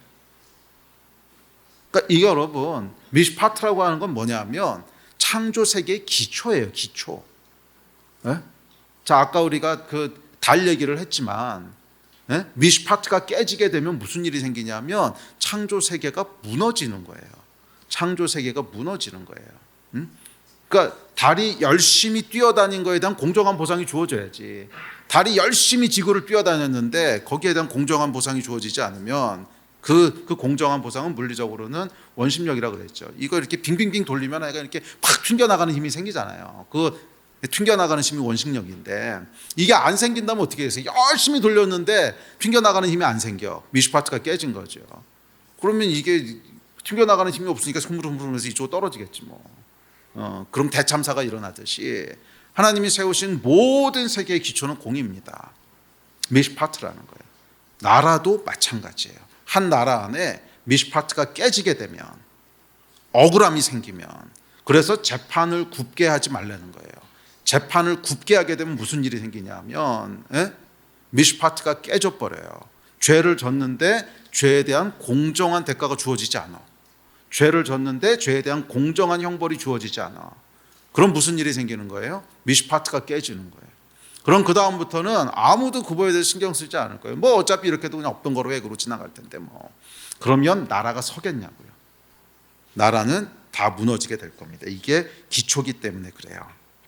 그러니까 이게 여러분 미시파트라고 하는 건 뭐냐면 창조 세계의 기초예요. 기초. 네? 자 아까 우리가 그 달 얘기를 했지만 네? 미시파트가 깨지게 되면 무슨 일이 생기냐면 창조 세계가 무너지는 거예요. 창조 세계가 무너지는 거예요. 그러니까 달이 열심히 뛰어다닌 거에 대한 공정한 보상이 주어져야지. 달이 열심히 지구를 뛰어다녔는데 거기에 대한 공정한 보상이 주어지지 않으면 그 공정한 보상은 물리적으로는 원심력이라고 그랬죠. 이거 이렇게 빙빙빙 돌리면 애가 이렇게 팍 튕겨나가는 힘이 생기잖아요. 그 튕겨나가는 힘이 원심력인데 이게 안 생긴다면 어떻게 해서 열심히 돌렸는데 튕겨나가는 힘이 안 생겨. 미시파트가 깨진 거죠. 그러면 이게 튕겨나가는 힘이 없으니까 흐물흐물하면서 이쪽으로 떨어지겠지 뭐. 그럼 대참사가 일어나듯이 하나님이 세우신 모든 세계의 기초는 공입니다. 미시파트라는 거예요. 나라도 마찬가지예요. 한 나라 안에 미시파트가 깨지게 되면 억울함이 생기면 그래서 재판을 굽게 하지 말라는 거예요. 재판을 굽게 하게 되면 무슨 일이 생기냐면 미시파트가 깨져버려요. 죄를 졌는데 죄에 대한 공정한 대가가 주어지지 않아. 죄를 졌는데 죄에 대한 공정한 형벌이 주어지지 않아. 그럼 무슨 일이 생기는 거예요? 미시파트가 깨지는 거예요. 그럼 그 다음부터는 아무도 그거에 대해서 신경 쓰지 않을 거예요. 뭐 어차피 이렇게도 그냥 없던 거로 외교로 지나갈 텐데 뭐. 그러면 나라가 서겠냐고요. 나라는 다 무너지게 될 겁니다. 이게 기초기 때문에 그래요.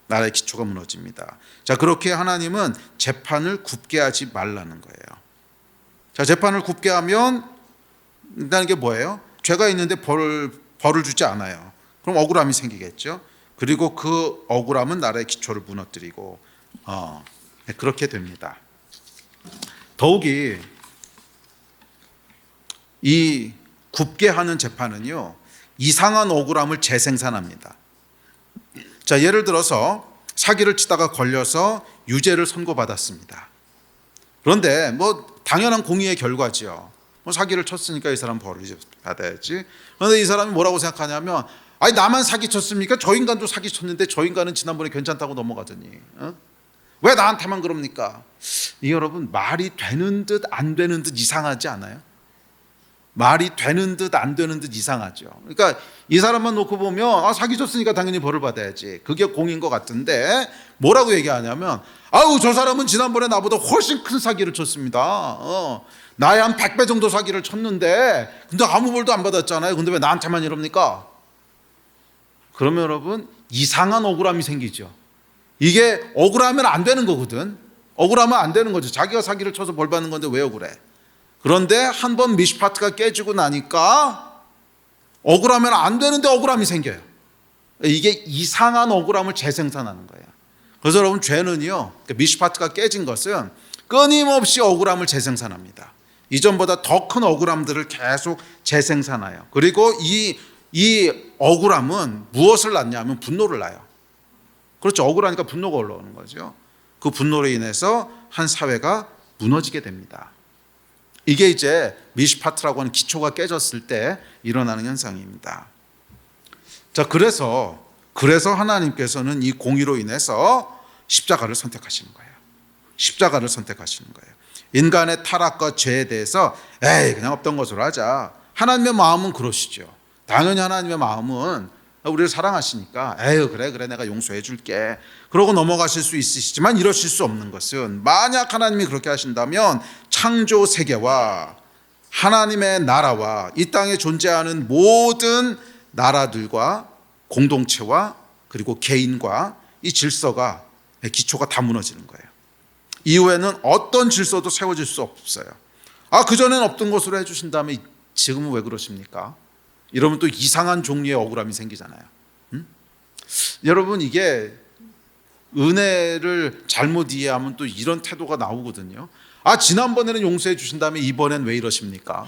나라의 기초가 무너집니다. 자, 그렇게 하나님은 재판을 굽게 하지 말라는 거예요. 자, 재판을 굽게 하면 일단 이게 뭐예요? 죄가 있는데 벌을 주지 않아요. 그럼 억울함이 생기겠죠. 그리고 그 억울함은 나라의 기초를 무너뜨리고 그렇게 됩니다. 더욱이 이 굽게 하는 재판은요 이상한 억울함을 재생산합니다. 자, 예를 들어서 사기를 치다가 걸려서 유죄를 선고받았습니다. 그런데 뭐 당연한 공의의 결과지요. 뭐 사기를 쳤으니까 이 사람 벌을 받아야지. 그런데 이 사람이 뭐라고 생각하냐면 아니 나만 사기 쳤습니까? 저 인간도 사기 쳤는데 저 인간은 지난번에 괜찮다고 넘어가더니 왜 나한테만 그럽니까? 이 여러분 말이 되는 듯 안 되는 듯 이상하지 않아요? 말이 되는 듯 안 되는 듯 이상하죠. 그러니까 이 사람만 놓고 보면 사기 쳤으니까 당연히 벌을 받아야지. 그게 공인 것 같은데 뭐라고 얘기하냐면 아우 저 사람은 지난번에 나보다 훨씬 큰 사기를 쳤습니다. 나의 한 100배 정도 사기를 쳤는데 근데 아무 벌도 안 받았잖아요. 근데 왜 나한테만 이럽니까? 그러면 여러분 이상한 억울함이 생기죠. 이게 억울하면 안 되는 거거든. 억울하면 안 되는 거죠. 자기가 사기를 쳐서 벌 받는 건데 왜 억울해? 그런데 한번 미시파트가 깨지고 나니까 억울하면 안 되는데 억울함이 생겨요. 이게 이상한 억울함을 재생산하는 거예요. 그래서 여러분 죄는요 미시파트가 깨진 것은 끊임없이 억울함을 재생산합니다. 이전보다 더 큰 억울함들을 계속 재생산해요. 그리고 이 억울함은 무엇을 낳냐면 분노를 낳아요. 그렇죠. 억울하니까 분노가 올라오는 거죠. 그 분노로 인해서 한 사회가 무너지게 됩니다. 이게 이제 미시파트라고 하는 기초가 깨졌을 때 일어나는 현상입니다. 자, 그래서 하나님께서는 이 공의로 인해서 십자가를 선택하시는 거예요. 십자가를 선택하시는 거예요. 인간의 타락과 죄에 대해서 그냥 없던 것으로 하자. 하나님의 마음은 그러시죠. 당연히 하나님의 마음은 우리를 사랑하시니까 그래 내가 용서해 줄게 그러고 넘어가실 수 있으시지만 이러실 수 없는 것은 만약 하나님이 그렇게 하신다면 창조 세계와 하나님의 나라와 이 땅에 존재하는 모든 나라들과 공동체와 그리고 개인과 이 질서가 기초가 다 무너지는 거예요. 이후에는 어떤 질서도 세워질 수 없어요. 그전에는 없던 것으로 해주신 다음에 지금은 왜 그러십니까? 이러면 또 이상한 종류의 억울함이 생기잖아요. 여러분 이게 은혜를 잘못 이해하면 또 이런 태도가 나오거든요. 지난번에는 용서해 주신 다음에 이번엔 왜 이러십니까?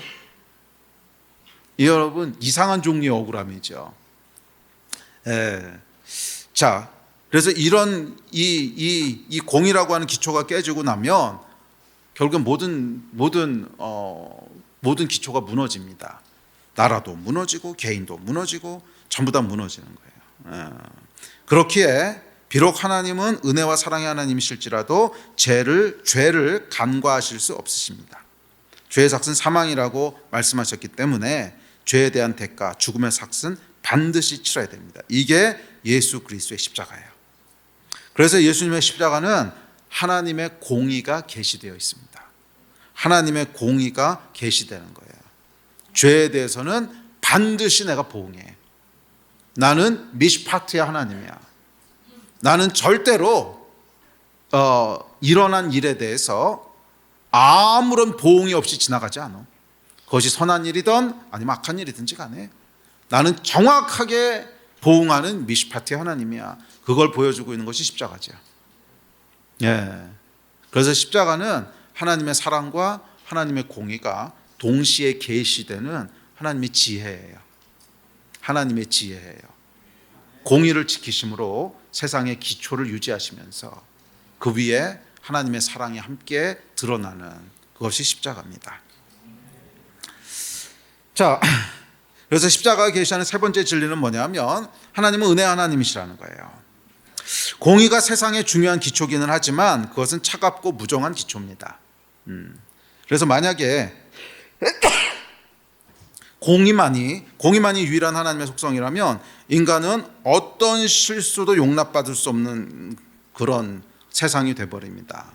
여러분 이상한 종류의 억울함이죠. 자, 그래서 이런 이 공이라고 하는 기초가 깨지고 나면 결국 모든 모든 기초가 무너집니다. 나라도 무너지고 개인도 무너지고 전부 다 무너지는 거예요. 그렇기에 비록 하나님은 은혜와 사랑의 하나님이실지라도 죄를 간과하실 수 없으십니다. 죄의 삭은 사망이라고 말씀하셨기 때문에 죄에 대한 대가, 죽음의 삭은 반드시 치러야 됩니다. 이게 예수 그리스도의 십자가예요. 그래서 예수님의 십자가는 하나님의 공의가 계시되어 있습니다. 하나님의 공의가 계시되는 거예요. 죄에 대해서는 반드시 내가 보응해. 나는 미시파트의 하나님이야. 나는 절대로 일어난 일에 대해서 아무런 보응이 없이 지나가지 않아. 그것이 선한 일이든 아니면 악한 일이든지 간에 나는 정확하게 보응하는 미시파트의 하나님이야. 그걸 보여주고 있는 것이 십자가죠. 그래서 십자가는 하나님의 사랑과 하나님의 공의가 동시에 계시되는 하나님의 지혜예요. 하나님의 지혜예요. 공의를 지키심으로 세상의 기초를 유지하시면서 그 위에 하나님의 사랑이 함께 드러나는 그것이 십자가입니다. 자, 그래서 십자가가 계시하는 세 번째 진리는 뭐냐면 하나님은 은혜 하나님이시라는 거예요. 공의가 세상의 중요한 기초기는 하지만 그것은 차갑고 무정한 기초입니다. 그래서 만약에 공의만이 유일한 하나님의 속성이라면 인간은 어떤 실수도 용납받을 수 없는 그런 세상이 되어버립니다.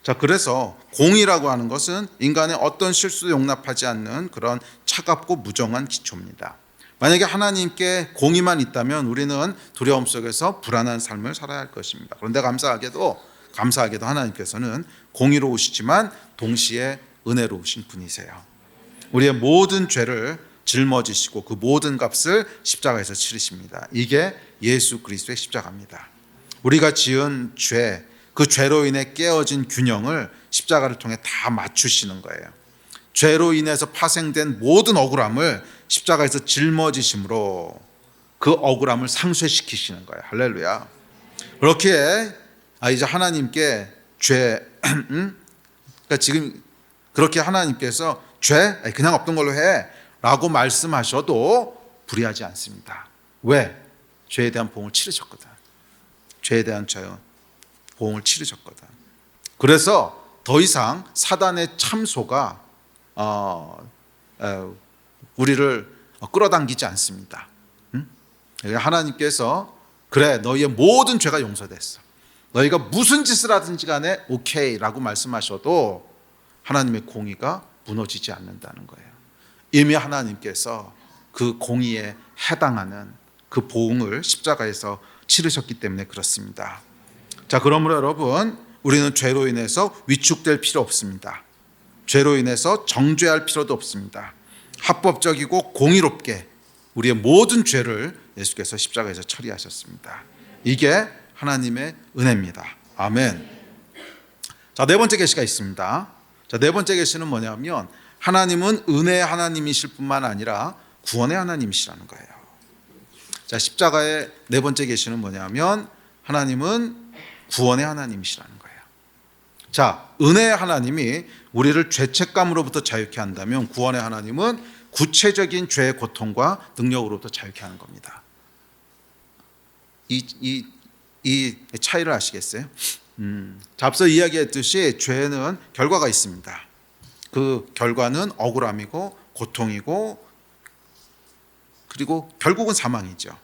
자, 그래서 공의라고 하는 것은 인간의 어떤 실수도 용납하지 않는 그런 차갑고 무정한 기초입니다. 만약에 하나님께 공의만 있다면 우리는 두려움 속에서 불안한 삶을 살아야 할 것입니다. 그런데 감사하게도 하나님께서는 공의로우시지만 동시에 은혜로우신 분이세요. 우리의 모든 죄를 짊어지시고 그 모든 값을 십자가에서 치르십니다. 이게 예수 그리스도의 십자가입니다. 우리가 지은 죄, 그 죄로 인해 깨어진 균형을 십자가를 통해 다 맞추시는 거예요. 죄로 인해서 파생된 모든 억울함을 십자가에서 짊어지심으로 그 억울함을 상쇄시키시는 거예요. 할렐루야. 그렇게 이제 하나님께 그러니까 지금 그렇게 하나님께서 죄 그냥 없던 걸로 해 라고 말씀하셔도 불의하지 않습니다. 왜? 죄에 대한 보응을 치르셨거든. 죄에 대한 보응을 치르셨거든. 그래서 더 이상 사단의 참소가 우리를 끌어당기지 않습니다. 하나님께서 그래 너희의 모든 죄가 용서됐어. 너희가 무슨 짓을 하든지 간에 오케이 라고 말씀하셔도 하나님의 공의가 무너지지 않는다는 거예요. 이미 하나님께서 그 공의에 해당하는 그 보응을 십자가에서 치르셨기 때문에 그렇습니다. 자, 그러므로 여러분 우리는 죄로 인해서 위축될 필요 없습니다. 죄로 인해서 정죄할 필요도 없습니다. 합법적이고 공의롭게 우리의 모든 죄를 예수께서 십자가에서 처리하셨습니다. 이게 하나님의 은혜입니다. 아멘. 자, 네 번째 계시가 있습니다. 자, 네 번째 계시는 뭐냐면 하나님은 은혜의 하나님이실 뿐만 아니라 구원의 하나님이시라는 거예요. 자, 십자가의 네 번째 계시는 뭐냐면 하나님은 구원의 하나님이시라는 거예요. 자, 은혜의 하나님이 우리를 죄책감으로부터 자유케 한다면 구원의 하나님은 구체적인 죄의 고통과 능력으로부터 자유케 하는 겁니다. 이 차이를 아시겠어요? 자, 앞서 이야기했듯이 죄는 결과가 있습니다. 그 결과는 억울함이고 고통이고 그리고 결국은 사망이죠.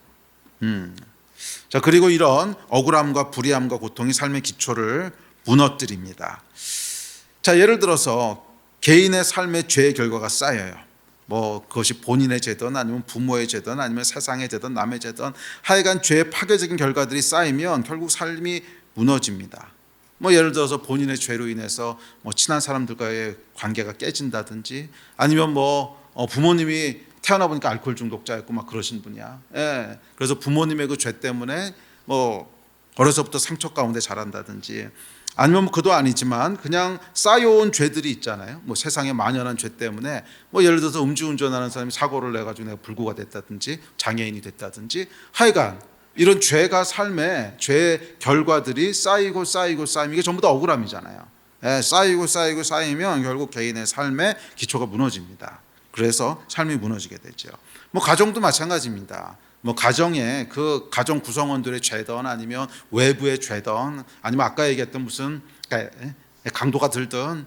자, 그리고 이런 억울함과 불의함과 고통이 삶의 기초를 무너뜨립니다. 자, 예를 들어서 개인의 삶의 죄의 결과가 쌓여요. 뭐 그것이 본인의 죄든 아니면 부모의 죄든 아니면 세상의 죄든 남의 죄든 하여간 죄의 파괴적인 결과들이 쌓이면 결국 삶이 무너집니다. 뭐 예를 들어서 본인의 죄로 인해서 뭐 친한 사람들과의 관계가 깨진다든지 아니면 뭐 부모님이 태어나 보니까 알코올 중독자였고 막 그러신 분이야. 예. 그래서 부모님의 그 죄 때문에 뭐 어려서부터 상처 가운데 자란다든지 아니면 뭐 그도 아니지만 그냥 쌓여온 죄들이 있잖아요. 뭐 세상에 만연한 죄 때문에 뭐 예를 들어서 음주운전하는 사람이 사고를 내가지고 내가 불구가 됐다든지 장애인이 됐다든지 하여간 이런 죄가 삶에 죄의 결과들이 쌓이고 쌓이고 쌓이면 이게 전부 다 억울함이잖아요. 쌓이면 결국 개인의 삶의 기초가 무너집니다. 그래서 삶이 무너지게 되죠. 뭐 가정도 마찬가지입니다. 뭐 가정에 그 가정 구성원들의 죄든 아니면 외부의 죄든 아니면 아까 얘기했던 무슨 강도가 들든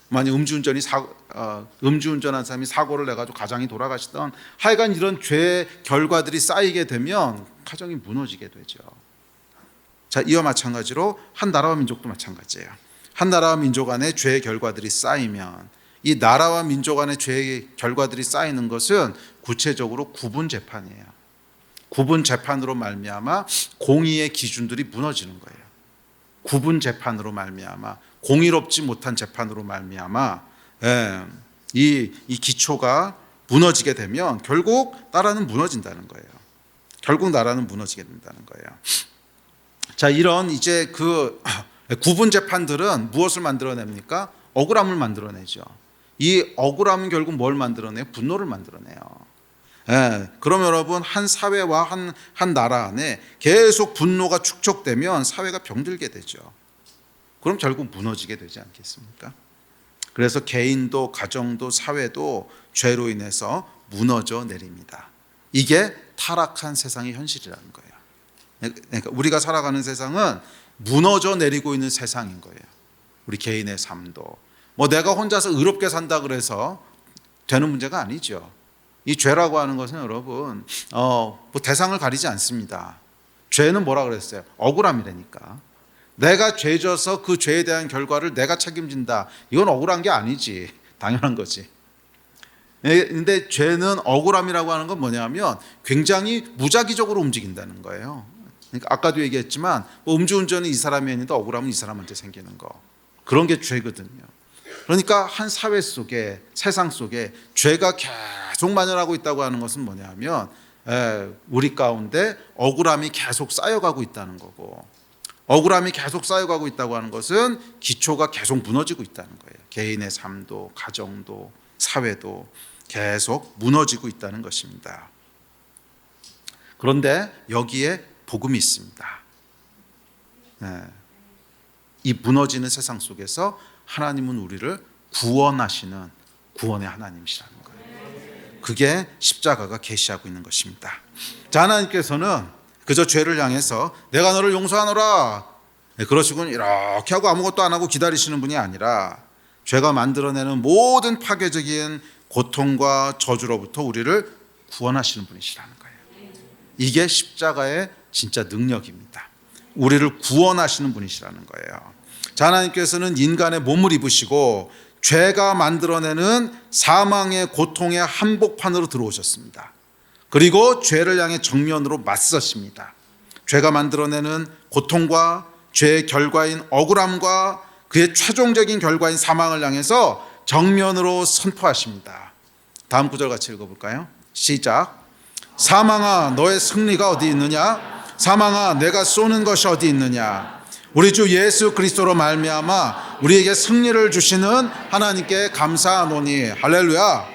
만약 음주운전한 사람이 사고를 내가지고 가장이 돌아가시던 하여간 이런 죄의 결과들이 쌓이게 되면 가정이 무너지게 되죠. 자, 이와 마찬가지로 한 나라와 민족도 마찬가지예요. 한 나라와 민족 안에 죄의 결과들이 쌓이면 이 나라와 민족 안에 죄의 결과들이 쌓이는 것은 구체적으로 구분 재판이에요. 구분 재판으로 말미암아 공의의 기준들이 무너지는 거예요. 구분 재판으로 말미암아 공의롭지 못한 재판으로 말미암아 이 기초가 무너지게 되면 결국 나라는 무너진다는 거예요. 결국 나라는 무너지게 된다는 거예요. 자, 이런 이제 그 구분 재판들은 무엇을 만들어냅니까? 억울함을 만들어내죠. 이 억울함은 결국 뭘 만들어내요? 분노를 만들어내요. 그럼 여러분 한 사회와 한 나라 안에 계속 분노가 축적되면 사회가 병들게 되죠. 그럼 결국 무너지게 되지 않겠습니까? 그래서 개인도 가정도 사회도 죄로 인해서 무너져 내립니다. 이게 타락한 세상의 현실이라는 거예요. 그러니까 우리가 살아가는 세상은 무너져 내리고 있는 세상인 거예요. 우리 개인의 삶도 뭐 내가 혼자서 의롭게 산다 그래서 되는 문제가 아니죠. 이 죄라고 하는 것은 여러분 뭐 대상을 가리지 않습니다. 죄는 뭐라 그랬어요? 억울함이라니까. 내가 죄져서 그 죄에 대한 결과를 내가 책임진다. 이건 억울한 게 아니지. 당연한 거지. 근데 죄는 억울함이라고 하는 건 뭐냐면 굉장히 무작위적으로 움직인다는 거예요. 그러니까 아까도 얘기했지만 뭐 음주운전은 이 사람이 했는데 억울함은 이 사람한테 생기는 거. 그런 게 죄거든요. 그러니까 한 사회 속에 세상 속에 죄가 계속 만연하고 있다고 하는 것은 뭐냐면 우리 가운데 억울함이 계속 쌓여가고 있다는 거고, 억울함이 계속 쌓여가고 있다고 하는 것은 기초가 계속 무너지고 있다는 거예요. 개인의 삶도 가정도 사회도 계속 무너지고 있다는 것입니다. 그런데 여기에 복음이 있습니다. 이 무너지는 세상 속에서 하나님은 우리를 구원하시는 구원의 하나님이시라는 거예요. 그게 십자가가 계시하고 있는 것입니다. 자, 하나님께서는 그저 죄를 향해서 내가 너를 용서하노라 그러시군 이렇게 하고 아무것도 안 하고 기다리시는 분이 아니라 죄가 만들어내는 모든 파괴적인 고통과 저주로부터 우리를 구원하시는 분이시라는 거예요. 이게 십자가의 진짜 능력입니다. 우리를 구원하시는 분이시라는 거예요. 자, 하나님께서는 인간의 몸을 입으시고 죄가 만들어내는 사망의 고통의 한복판으로 들어오셨습니다. 그리고 죄를 향해 정면으로 맞서십니다. 죄가 만들어내는 고통과 죄의 결과인 억울함과 그의 최종적인 결과인 사망을 향해서 정면으로 선포하십니다. 다음 구절 같이 읽어볼까요? 시작. 사망아 너의 승리가 어디 있느냐? 사망아 내가 쏘는 것이 어디 있느냐? 우리 주 예수 그리스도로 말미암아 우리에게 승리를 주시는 하나님께 감사하노니. 할렐루야.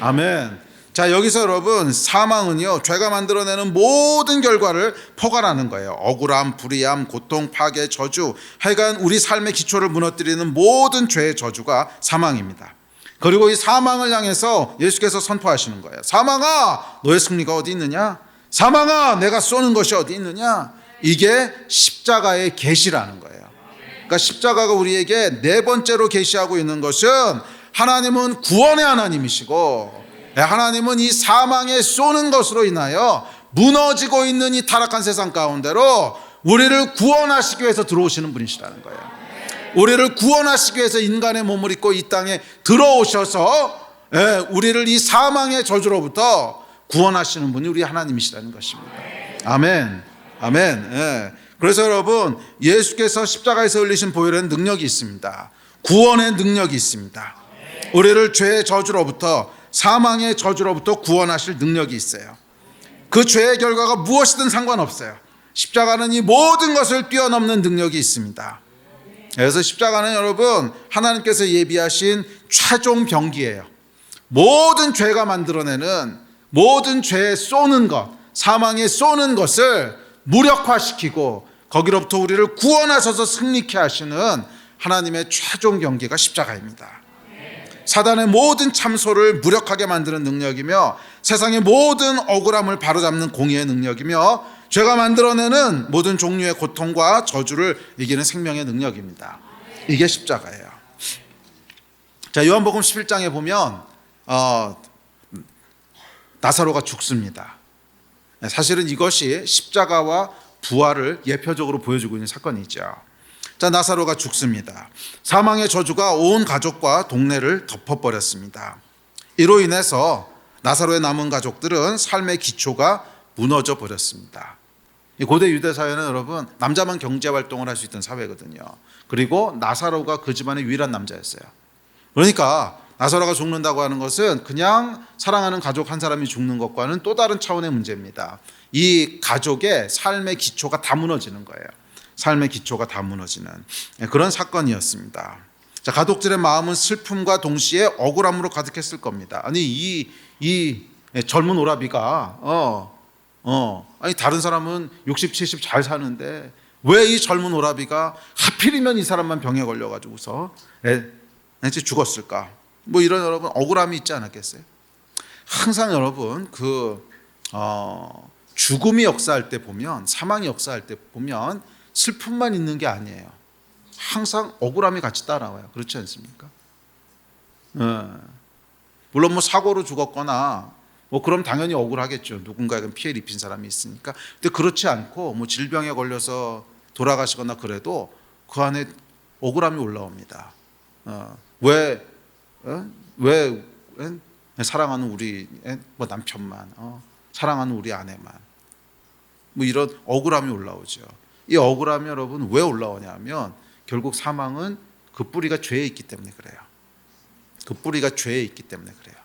아멘. 자, 여기서 여러분 사망은요 죄가 만들어내는 모든 결과를 포괄하는 거예요. 억울함, 불의함, 고통, 파괴, 저주, 하여간 우리 삶의 기초를 무너뜨리는 모든 죄의 저주가 사망입니다. 그리고 이 사망을 향해서 예수께서 선포하시는 거예요. 사망아 너의 승리가 어디 있느냐? 사망아 내가 쏘는 것이 어디 있느냐? 이게 십자가의 계시라는 거예요. 그러니까 십자가가 우리에게 네 번째로 계시하고 있는 것은 하나님은 구원의 하나님이시고 하나님은 이 사망에 쏘는 것으로 인하여 무너지고 있는 이 타락한 세상 가운데로 우리를 구원하시기 위해서 들어오시는 분이시라는 거예요. 우리를 구원하시기 위해서 인간의 몸을 입고 이 땅에 들어오셔서 우리를 이 사망의 저주로부터 구원하시는 분이 우리 하나님이시라는 것입니다. 아멘. 아멘. 그래서 여러분 예수께서 십자가에서 흘리신 보혈에는 능력이 있습니다. 구원의 능력이 있습니다. 우리를 죄의 저주로부터 사망의 저주로부터 구원하실 능력이 있어요. 그 죄의 결과가 무엇이든 상관없어요. 십자가는 이 모든 것을 뛰어넘는 능력이 있습니다. 그래서 십자가는 여러분 하나님께서 예비하신 최종 병기예요. 모든 죄가 만들어내는 모든 죄에 쏘는 것, 사망에 쏘는 것을 무력화시키고 거기로부터 우리를 구원하셔서 승리케 하시는 하나님의 최종 경계가 십자가입니다. 사단의 모든 참소를 무력하게 만드는 능력이며 세상의 모든 억울함을 바로잡는 공의의 능력이며 죄가 만들어내는 모든 종류의 고통과 저주를 이기는 생명의 능력입니다. 이게 십자가예요. 자, 요한복음 11장에 보면 나사로가 죽습니다. 사실은 이것이 십자가와 부활을 예표적으로 보여주고 있는 사건이죠. 자, 나사로가 죽습니다. 사망의 저주가 온 가족과 동네를 덮어버렸습니다. 이로 인해서 나사로의 남은 가족들은 삶의 기초가 무너져 버렸습니다. 고대 유대 사회는 여러분 남자만 경제 활동을 할 수 있던 사회거든요. 그리고 나사로가 그 집안의 유일한 남자였어요. 그러니까 나사로가 죽는다고 하는 것은 그냥 사랑하는 가족 한 사람이 죽는 것과는 또 다른 차원의 문제입니다. 이 가족의 삶의 기초가 다 무너지는 거예요. 삶의 기초가 다 무너지는 그런 사건이었습니다. 자, 가족들의 마음은 슬픔과 동시에 억울함으로 가득했을 겁니다. 아니 이 젊은 오라비가 아니 다른 사람은 60, 70 잘 사는데 왜 이 젊은 오라비가 하필이면 이 사람만 병에 걸려가지고서 이제 죽었을까? 뭐 이런 여러분 억울함이 있지 않았겠어요? 항상 여러분 죽음이 역사할 때 보면, 사망이 역사할 때 보면 슬픔만 있는 게 아니에요. 항상 억울함이 같이 따라와요. 그렇지 않습니까? 물론 뭐 사고로 죽었거나 뭐 그럼 당연히 억울하겠죠. 누군가에게 피해를 입힌 사람이 있으니까. 근데 그렇지 않고 뭐 질병에 걸려서 돌아가시거나 그래도 그 안에 억울함이 올라옵니다. 왜 사랑하는 우리 뭐 남편만, 사랑하는 우리 아내만, 뭐 이런 억울함이 올라오죠. 이 억울함이 여러분 왜 올라오냐면 결국 사망은 그 뿌리가 죄에 있기 때문에 그래요. 그 뿌리가 죄에 있기 때문에 그래요.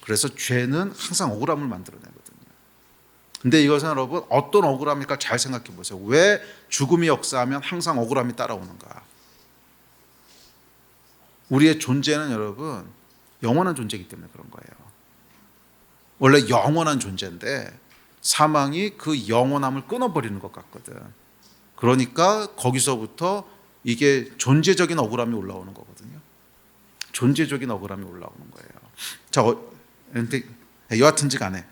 그래서 죄는 항상 억울함을 만들어내거든요. 근데 이것은 여러분 어떤 억울함일까 잘 생각해 보세요. 왜 죽음이 역사하면 항상 억울함이 따라오는가? 우리의 존재는 여러분 영원한 존재이기 때문에 그런 거예요. 원래 영원한 존재인데 사망이 그 영원함을 끊어버리는 것 같거든. 그러니까 거기서부터 이게 존재적인 억울함이 올라오는 거거든요. 존재적인 억울함이 올라오는 거예요. 자, 근데 여하튼지 간에,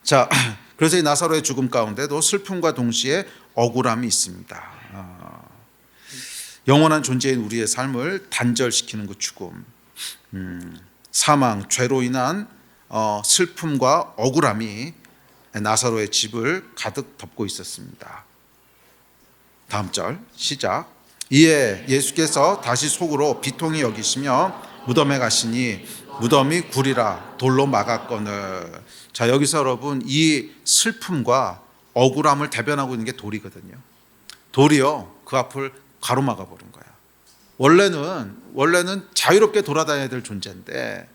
자, 그래서 이 나사로의 죽음 가운데도 슬픔과 동시에 억울함이 있습니다. 영원한 존재인 우리의 삶을 단절시키는 그 죽음, 사망, 죄로 인한 슬픔과 억울함이 나사로의 집을 가득 덮고 있었습니다. 다음 절 시작. 이에 예수께서 다시 속으로 비통히 여기시며 무덤에 가시니 무덤이 굴이라 돌로 막았거늘. 자, 여기서 여러분 이 슬픔과 억울함을 대변하고 있는 게 돌이거든요. 돌이요 그 앞을 가로막아 버린 거야. 원래는 자유롭게 돌아다녀야 될 존재인데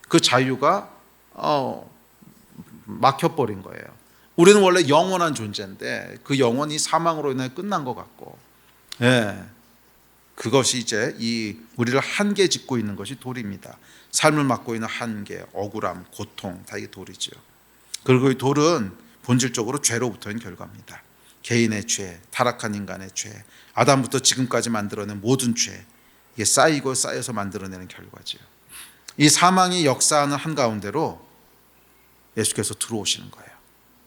그 자유가 막혀버린 거예요. 우리는 원래 영원한 존재인데 그 영원이 사망으로 인해 끝난 것 같고, 그것이 이제 이 우리를 한계 짓고 있는 것이 돌입니다. 삶을 막고 있는 한계, 억울함, 고통 다 이게 돌이죠. 그리고 이 돌은 본질적으로 죄로부터인 결과입니다. 개인의 죄, 타락한 인간의 죄, 아담부터 지금까지 만들어낸 모든 죄, 이게 쌓이고 쌓여서 만들어내는 결과죠. 이 사망이 역사하는 한가운데로 예수께서 들어오시는 거예요.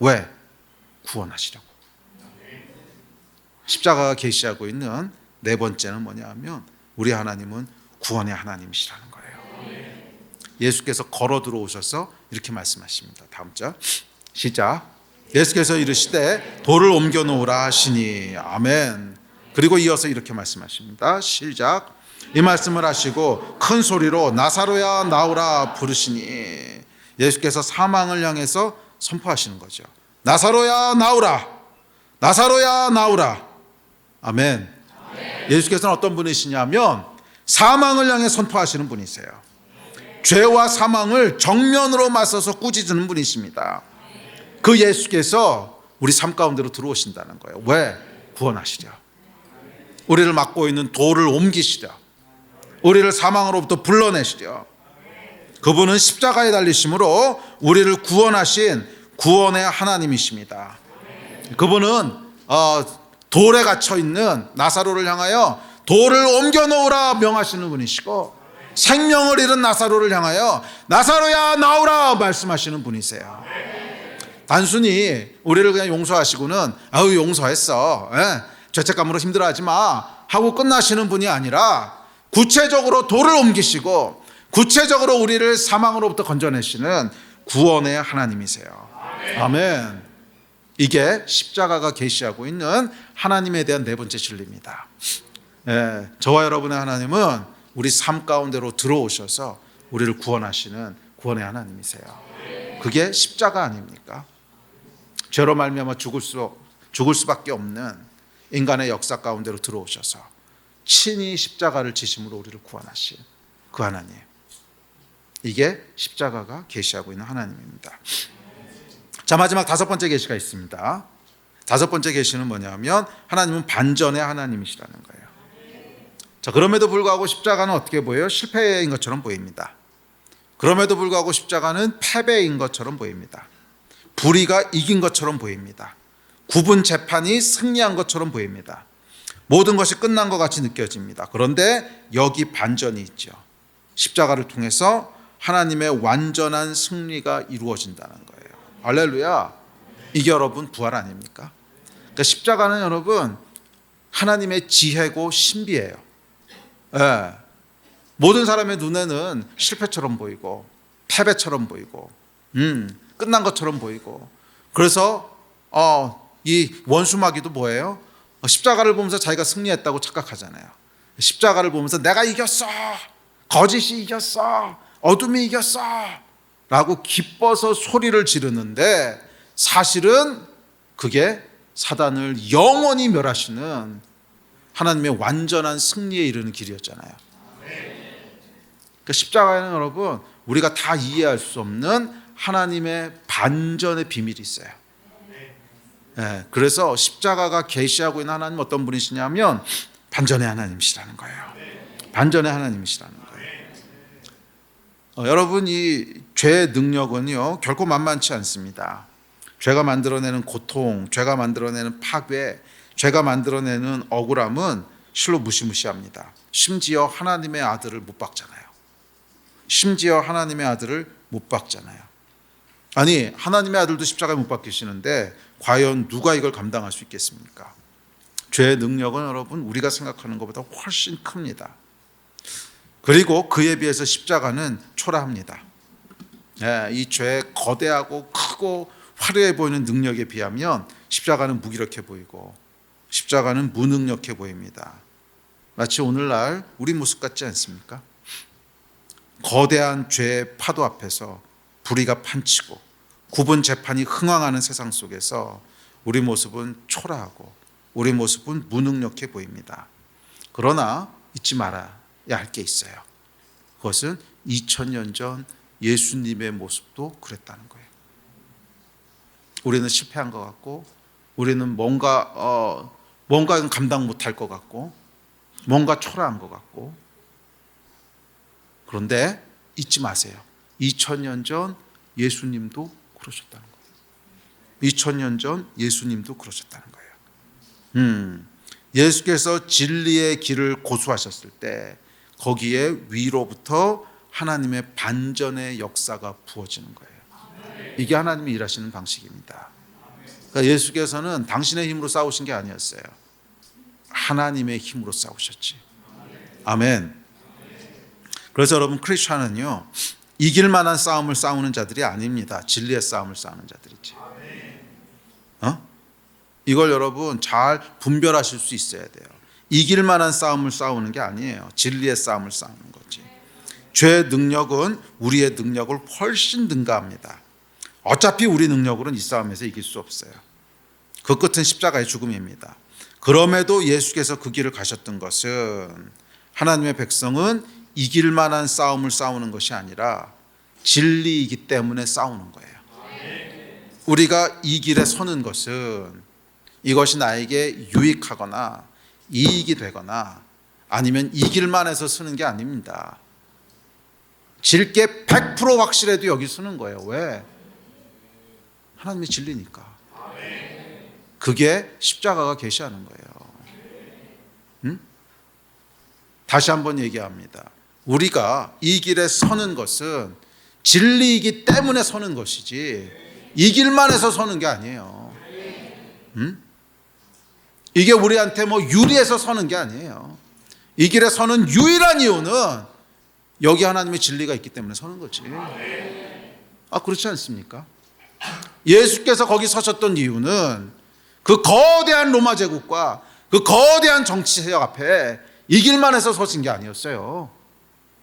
왜? 구원하시려고. 십자가가 계시하고 있는 네 번째는 뭐냐면 우리 하나님은 구원의 하나님이시라는 거예요. 예수께서 걸어 들어오셔서 이렇게 말씀하십니다. 다음 절 시작. 예수께서 이르시되 돌을 옮겨 놓으라 하시니 아멘. 그리고 이어서 이렇게 말씀하십니다. 시작. 이 말씀을 하시고 큰 소리로 나사로야 나오라 부르시니 예수께서 사망을 향해서 선포하시는 거죠. 나사로야 나오라, 나사로야 나오라. 아멘. 예수께서는 어떤 분이시냐면 사망을 향해 선포하시는 분이세요. 죄와 사망을 정면으로 맞서서 꾸짖는 분이십니다. 그 예수께서 우리 삶 가운데로 들어오신다는 거예요. 왜? 구원하시려. 우리를 막고 있는 돌을 옮기시려. 우리를 사망으로부터 불러내시려. 그분은 십자가에 달리심으로 우리를 구원하신 구원의 하나님이십니다. 그분은 돌에 갇혀 있는 나사로를 향하여 돌을 옮겨 놓으라 명하시는 분이시고, 생명을 잃은 나사로를 향하여 나사로야 나오라 말씀하시는 분이세요. 단순히 우리를 그냥 용서하시고는 아유 용서했어, 죄책감으로 힘들어하지 마 하고 끝나시는 분이 아니라 구체적으로 돌을 옮기시고 구체적으로 우리를 사망으로부터 건져내시는 구원의 하나님이세요. 아멘. 이게 십자가가 계시하고 있는 하나님에 대한 네 번째 진리입니다. 저와 여러분의 하나님은 우리 삶 가운데로 들어오셔서 우리를 구원하시는 구원의 하나님이세요. 그게 십자가 아닙니까? 죄로 말미암아 죽을 수밖에 없는 인간의 역사 가운데로 들어오셔서 친히 십자가를 지심으로 우리를 구원하신 그 하나님. 이게 십자가가 계시하고 있는 하나님입니다. 자, 마지막 다섯 번째 계시가 있습니다. 다섯 번째 계시는 뭐냐면 하나님은 반전의 하나님이시라는 거예요. 자, 그럼에도 불구하고 십자가는 어떻게 보여요? 실패인 것처럼 보입니다. 그럼에도 불구하고 십자가는 패배인 것처럼 보입니다. 불의가 이긴 것처럼 보입니다. 구분 재판이 승리한 것처럼 보입니다. 모든 것이 끝난 것 같이 느껴집니다. 그런데 여기 반전이 있죠. 십자가를 통해서 하나님의 완전한 승리가 이루어진다는 거예요. 할렐루야. 이게 여러분 부활 아닙니까? 그러니까 십자가는 여러분 하나님의 지혜고 신비예요. 모든 사람의 눈에는 실패처럼 보이고 패배처럼 보이고 끝난 것처럼 보이고, 그래서 이 원수마귀도 뭐예요? 십자가를 보면서 자기가 승리했다고 착각하잖아요. 십자가를 보면서 내가 이겼어, 거짓이 이겼어, 어둠이 이겼어 라고 기뻐서 소리를 지르는데 사실은 그게 사단을 영원히 멸하시는 하나님의 완전한 승리에 이르는 길이었잖아요. 그러니까 십자가에는 여러분 우리가 다 이해할 수 없는 하나님의 반전의 비밀이 있어요. 그래서 십자가가 계시하고 있는 하나님 어떤 분이시냐면 반전의 하나님이시라는 거예요. 반전의 하나님이시라는 거예요. 여러분, 이 죄의 능력은요 결코 만만치 않습니다. 죄가 만들어내는 고통, 죄가 만들어내는 파괴, 죄가 만들어내는 억울함은 실로 무시무시합니다. 심지어 하나님의 아들을 못 박잖아요. 심지어 하나님의 아들을 못 박잖아요. 아니, 하나님의 아들도 십자가에 못 박히시는데 과연 누가 이걸 감당할 수 있겠습니까? 죄의 능력은 여러분 우리가 생각하는 것보다 훨씬 큽니다. 그리고 그에 비해서 십자가는 초라합니다. 이 죄의 거대하고 크고 화려해 보이는 능력에 비하면 십자가는 무기력해 보이고 십자가는 무능력해 보입니다. 마치 오늘날 우리 모습 같지 않습니까? 거대한 죄의 파도 앞에서 불의가 판치고 구분 재판이 흥황하는 세상 속에서 우리 모습은 초라하고 우리 모습은 무능력해 보입니다. 그러나 잊지 말아야 할 게 있어요. 그것은 2000년 전 예수님의 모습도 그랬다는 거예요. 우리는 실패한 것 같고 우리는 뭔가 감당 못할 것 같고 뭔가 초라한 것 같고, 그런데 잊지 마세요. 2000년 전 예수님도 그러셨다는 거예요. 2000년 전 예수님도 그러셨다는 거예요. 예수께서 진리의 길을 고수하셨을 때 거기에 위로부터 하나님의 반전의 역사가 부어지는 거예요. 이게 하나님이 일하시는 방식입니다. 그러니까 예수께서는 당신의 힘으로 싸우신 게 아니었어요. 하나님의 힘으로 싸우셨지. 아멘. 그래서 여러분, 크리스천은요 이길 만한 싸움을 싸우는 자들이 아닙니다. 진리의 싸움을 싸우는 자들이지. 이걸 여러분 잘 분별하실 수 있어야 돼요. 이길 만한 싸움을 싸우는 게 아니에요. 진리의 싸움을 싸우는 거지. 죄의 능력은 우리의 능력을 훨씬 능가합니다. 어차피 우리 능력으로는 이 싸움에서 이길 수 없어요. 그 끝은 십자가의 죽음입니다. 그럼에도 예수께서 그 길을 가셨던 것은 하나님의 백성은 이길 만한 싸움을 싸우는 것이 아니라 진리이기 때문에 싸우는 거예요. 우리가 이 길에 서는 것은 이것이 나에게 유익하거나 이익이 되거나 아니면 이길만 해서 쓰는 게 아닙니다. 질 게 100% 확실해도 여기 쓰는 거예요. 왜? 하나님의 진리니까. 그게 십자가가 계시하는 거예요. 다시 한번 얘기합니다. 우리가 이 길에 서는 것은 진리이기 때문에 서는 것이지 이 길만 해서 서는 게 아니에요. 이게 우리한테 뭐 유리해서 서는 게 아니에요. 이 길에 서는 유일한 이유는 여기 하나님의 진리가 있기 때문에 서는 거지. 그렇지 않습니까? 예수께서 거기 서셨던 이유는 그 거대한 로마 제국과 그 거대한 정치 세력 앞에 이 길만 해서 서신 게 아니었어요.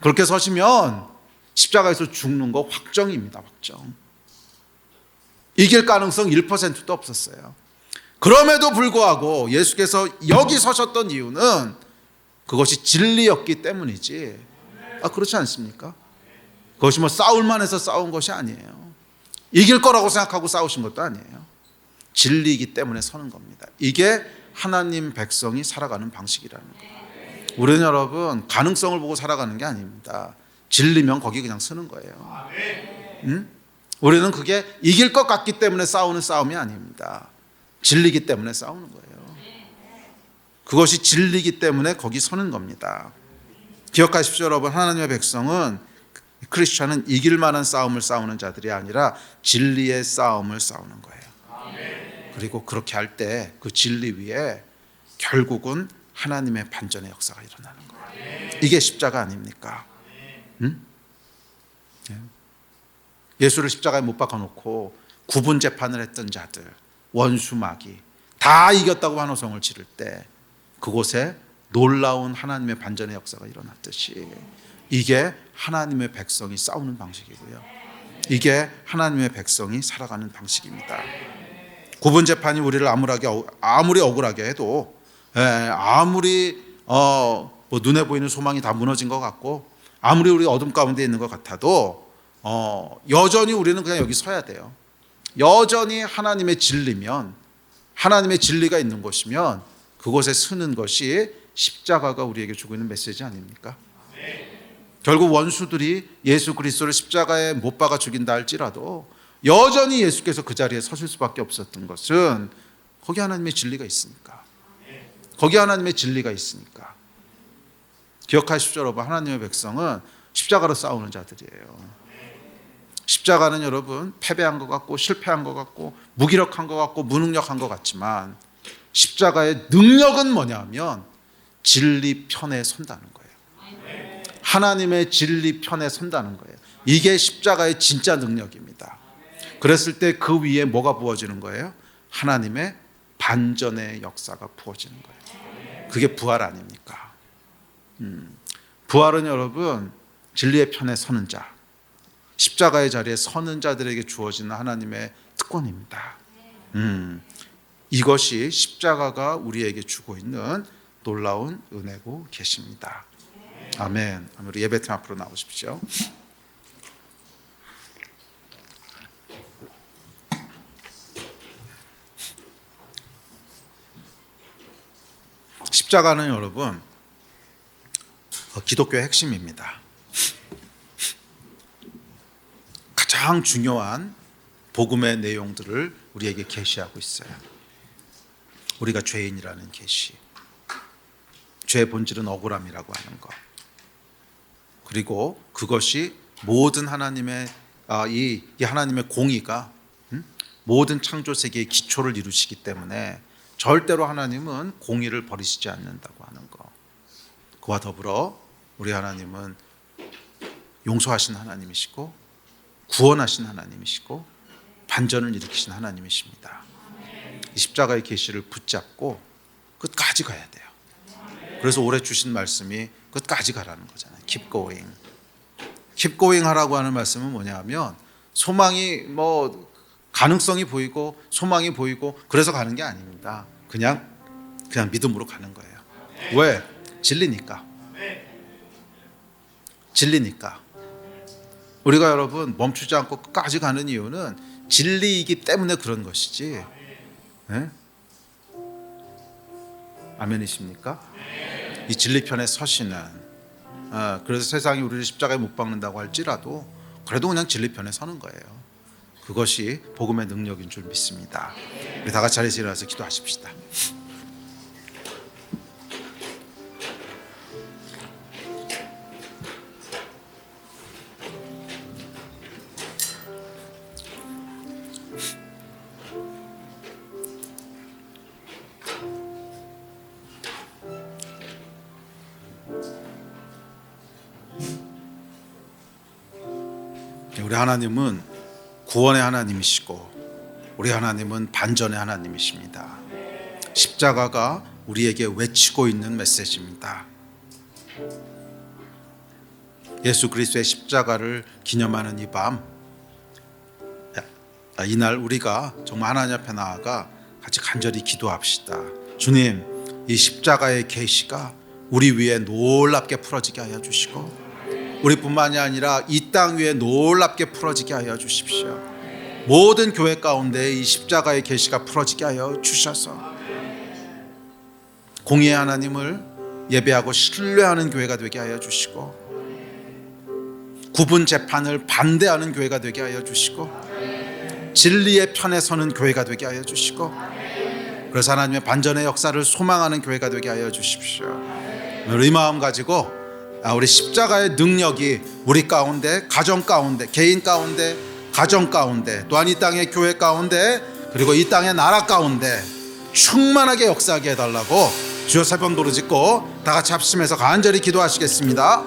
그렇게 서시면 십자가에서 죽는 거 확정입니다. 확정. 이길 가능성 1%도 없었어요. 그럼에도 불구하고 예수께서 여기 서셨던 이유는 그것이 진리였기 때문이지. 그렇지 않습니까? 그것이 뭐 싸울만 해서 싸운 것이 아니에요. 이길 거라고 생각하고 싸우신 것도 아니에요. 진리이기 때문에 서는 겁니다. 이게 하나님 백성이 살아가는 방식이라는 거예요. 우리는 여러분 가능성을 보고 살아가는 게 아닙니다. 진리면 거기 그냥 서는 거예요. 우리는 그게 이길 것 같기 때문에 싸우는 싸움이 아닙니다. 진리이기 때문에 싸우는 거예요. 그것이 진리이기 때문에 거기 서는 겁니다. 기억하십시오 여러분. 하나님의 백성은, 크리스천은 이길 만한 싸움을 싸우는 자들이 아니라 진리의 싸움을 싸우는 거예요. 그리고 그렇게 할 때 그 진리 위에 결국은 하나님의 반전의 역사가 일어나는 거예요. 이게 십자가 아닙니까? 예수를 십자가에 못 박아놓고 구분 재판을 했던 자들, 원수 마귀 다 이겼다고 환호성을 지를 때 그곳에 놀라운 하나님의 반전의 역사가 일어났듯이 이게 하나님의 백성이 싸우는 방식이고요. 이게 하나님의 백성이 살아가는 방식입니다. 구분 재판이 우리를 아무리 억울하게 해도, 아무리 뭐 눈에 보이는 소망이 다 무너진 것 같고, 아무리 우리 어둠 가운데 있는 것 같아도 여전히 우리는 그냥 여기 서야 돼요. 여전히 하나님의 진리면, 하나님의 진리가 있는 곳이면 그곳에 서는 것이 십자가가 우리에게 주고 있는 메시지 아닙니까? 결국 원수들이 예수 그리스도를 십자가에 못 박아 죽인다 할지라도 여전히 예수께서 그 자리에 서실 수밖에 없었던 것은 거기 하나님의 진리가 있으니까. 거기 하나님의 진리가 있으니까. 기억하십시오 여러분. 하나님의 백성은 십자가로 싸우는 자들이에요. 십자가는 여러분 패배한 것 같고 실패한 것 같고 무기력한 것 같고 무능력한 것 같지만 십자가의 능력은 뭐냐면 진리 편에 선다는 거예요. 하나님의 진리 편에 선다는 거예요. 이게 십자가의 진짜 능력입니다. 그랬을 때 그 위에 뭐가 부어지는 거예요? 하나님의 반전의 역사가 부어지는 거예요. 그게 부활 아닙니까? 부활은 여러분 진리의 편에 서는 자, 십자가의 자리에 서는 자들에게 주어지는 하나님의 특권입니다. 이것이 십자가가 우리에게 주고 있는 놀라운 은혜고 계십니다. 아멘. 우리 예배팀 앞으로 나오십시오. 십자가는 여러분 기독교의 핵심입니다. 가장 중요한 복음의 내용들을 우리에게 계시하고 있어요. 우리가 죄인이라는 계시, 죄의 본질은 억울함이라고 하는 것, 그리고 그것이 모든 하나님의 이 하나님의 공의가 모든 창조 세계의 기초를 이루시기 때문에 절대로 하나님은 공의를 버리시지 않는다고 하는 것. 그와 더불어 우리 하나님은 용서하신 하나님이시고 구원하신 하나님이시고 반전을 일으키신 하나님이십니다. 이 십자가의 계시를 붙잡고 끝까지 가야 돼요. 그래서 올해 주신 말씀이 끝까지 가라는 거잖아요. Keep going. Keep going 하라고 하는 말씀은 뭐냐 하면 소망이 뭐 가능성이 보이고 소망이 보이고 그래서 가는 게 아닙니다. 그냥 믿음으로 가는 거예요. 왜? 진리니까. 진리니까. 우리가 여러분 멈추지 않고 끝까지 가는 이유는 진리이기 때문에 그런 것이지. 네? 아멘이십니까? 이 진리 편에 서시는, 그래서 세상이 우리를 십자가에 못 박는다고 할지라도 그래도 그냥 진리 편에 서는 거예요. 그것이 복음의 능력인 줄 믿습니다. 우리 다 같이 자리에서 일어나서 기도하십시다. 우리 하나님은 구원의 하나님이시고 우리 하나님은 반전의 하나님이십니다. 십자가가 우리에게 외치고 있는 메시지입니다. 예수 그리스도의 십자가를 기념하는 이 밤, 이날 우리가 정말 하나님 앞에 나아가 같이 간절히 기도합시다. 주님, 이 십자가의 계시가 우리 위에 놀랍게 풀어지게 하여 주시고 우리뿐만이 아니라 이 땅 위에 놀랍게 풀어지게 하여 주십시오. 모든 교회 가운데 이 십자가의 계시가 풀어지게 하여 주셔서 공의의 하나님을 예배하고 신뢰하는 교회가 되게 하여 주시고 구분 재판을 반대하는 교회가 되게 하여 주시고 진리의 편에 서는 교회가 되게 하여 주시고 그래서 하나님의 반전의 역사를 소망하는 교회가 되게 하여 주십시오. 이 마음 가지고 우리 십자가의 능력이 우리 가운데, 가정 가운데, 개인 가운데, 가정 가운데, 또한 이 땅의 교회 가운데, 그리고 이 땅의 나라 가운데 충만하게 역사하게 해달라고 주여 세 번 부르짖고 다 같이 합심해서 간절히 기도하시겠습니다.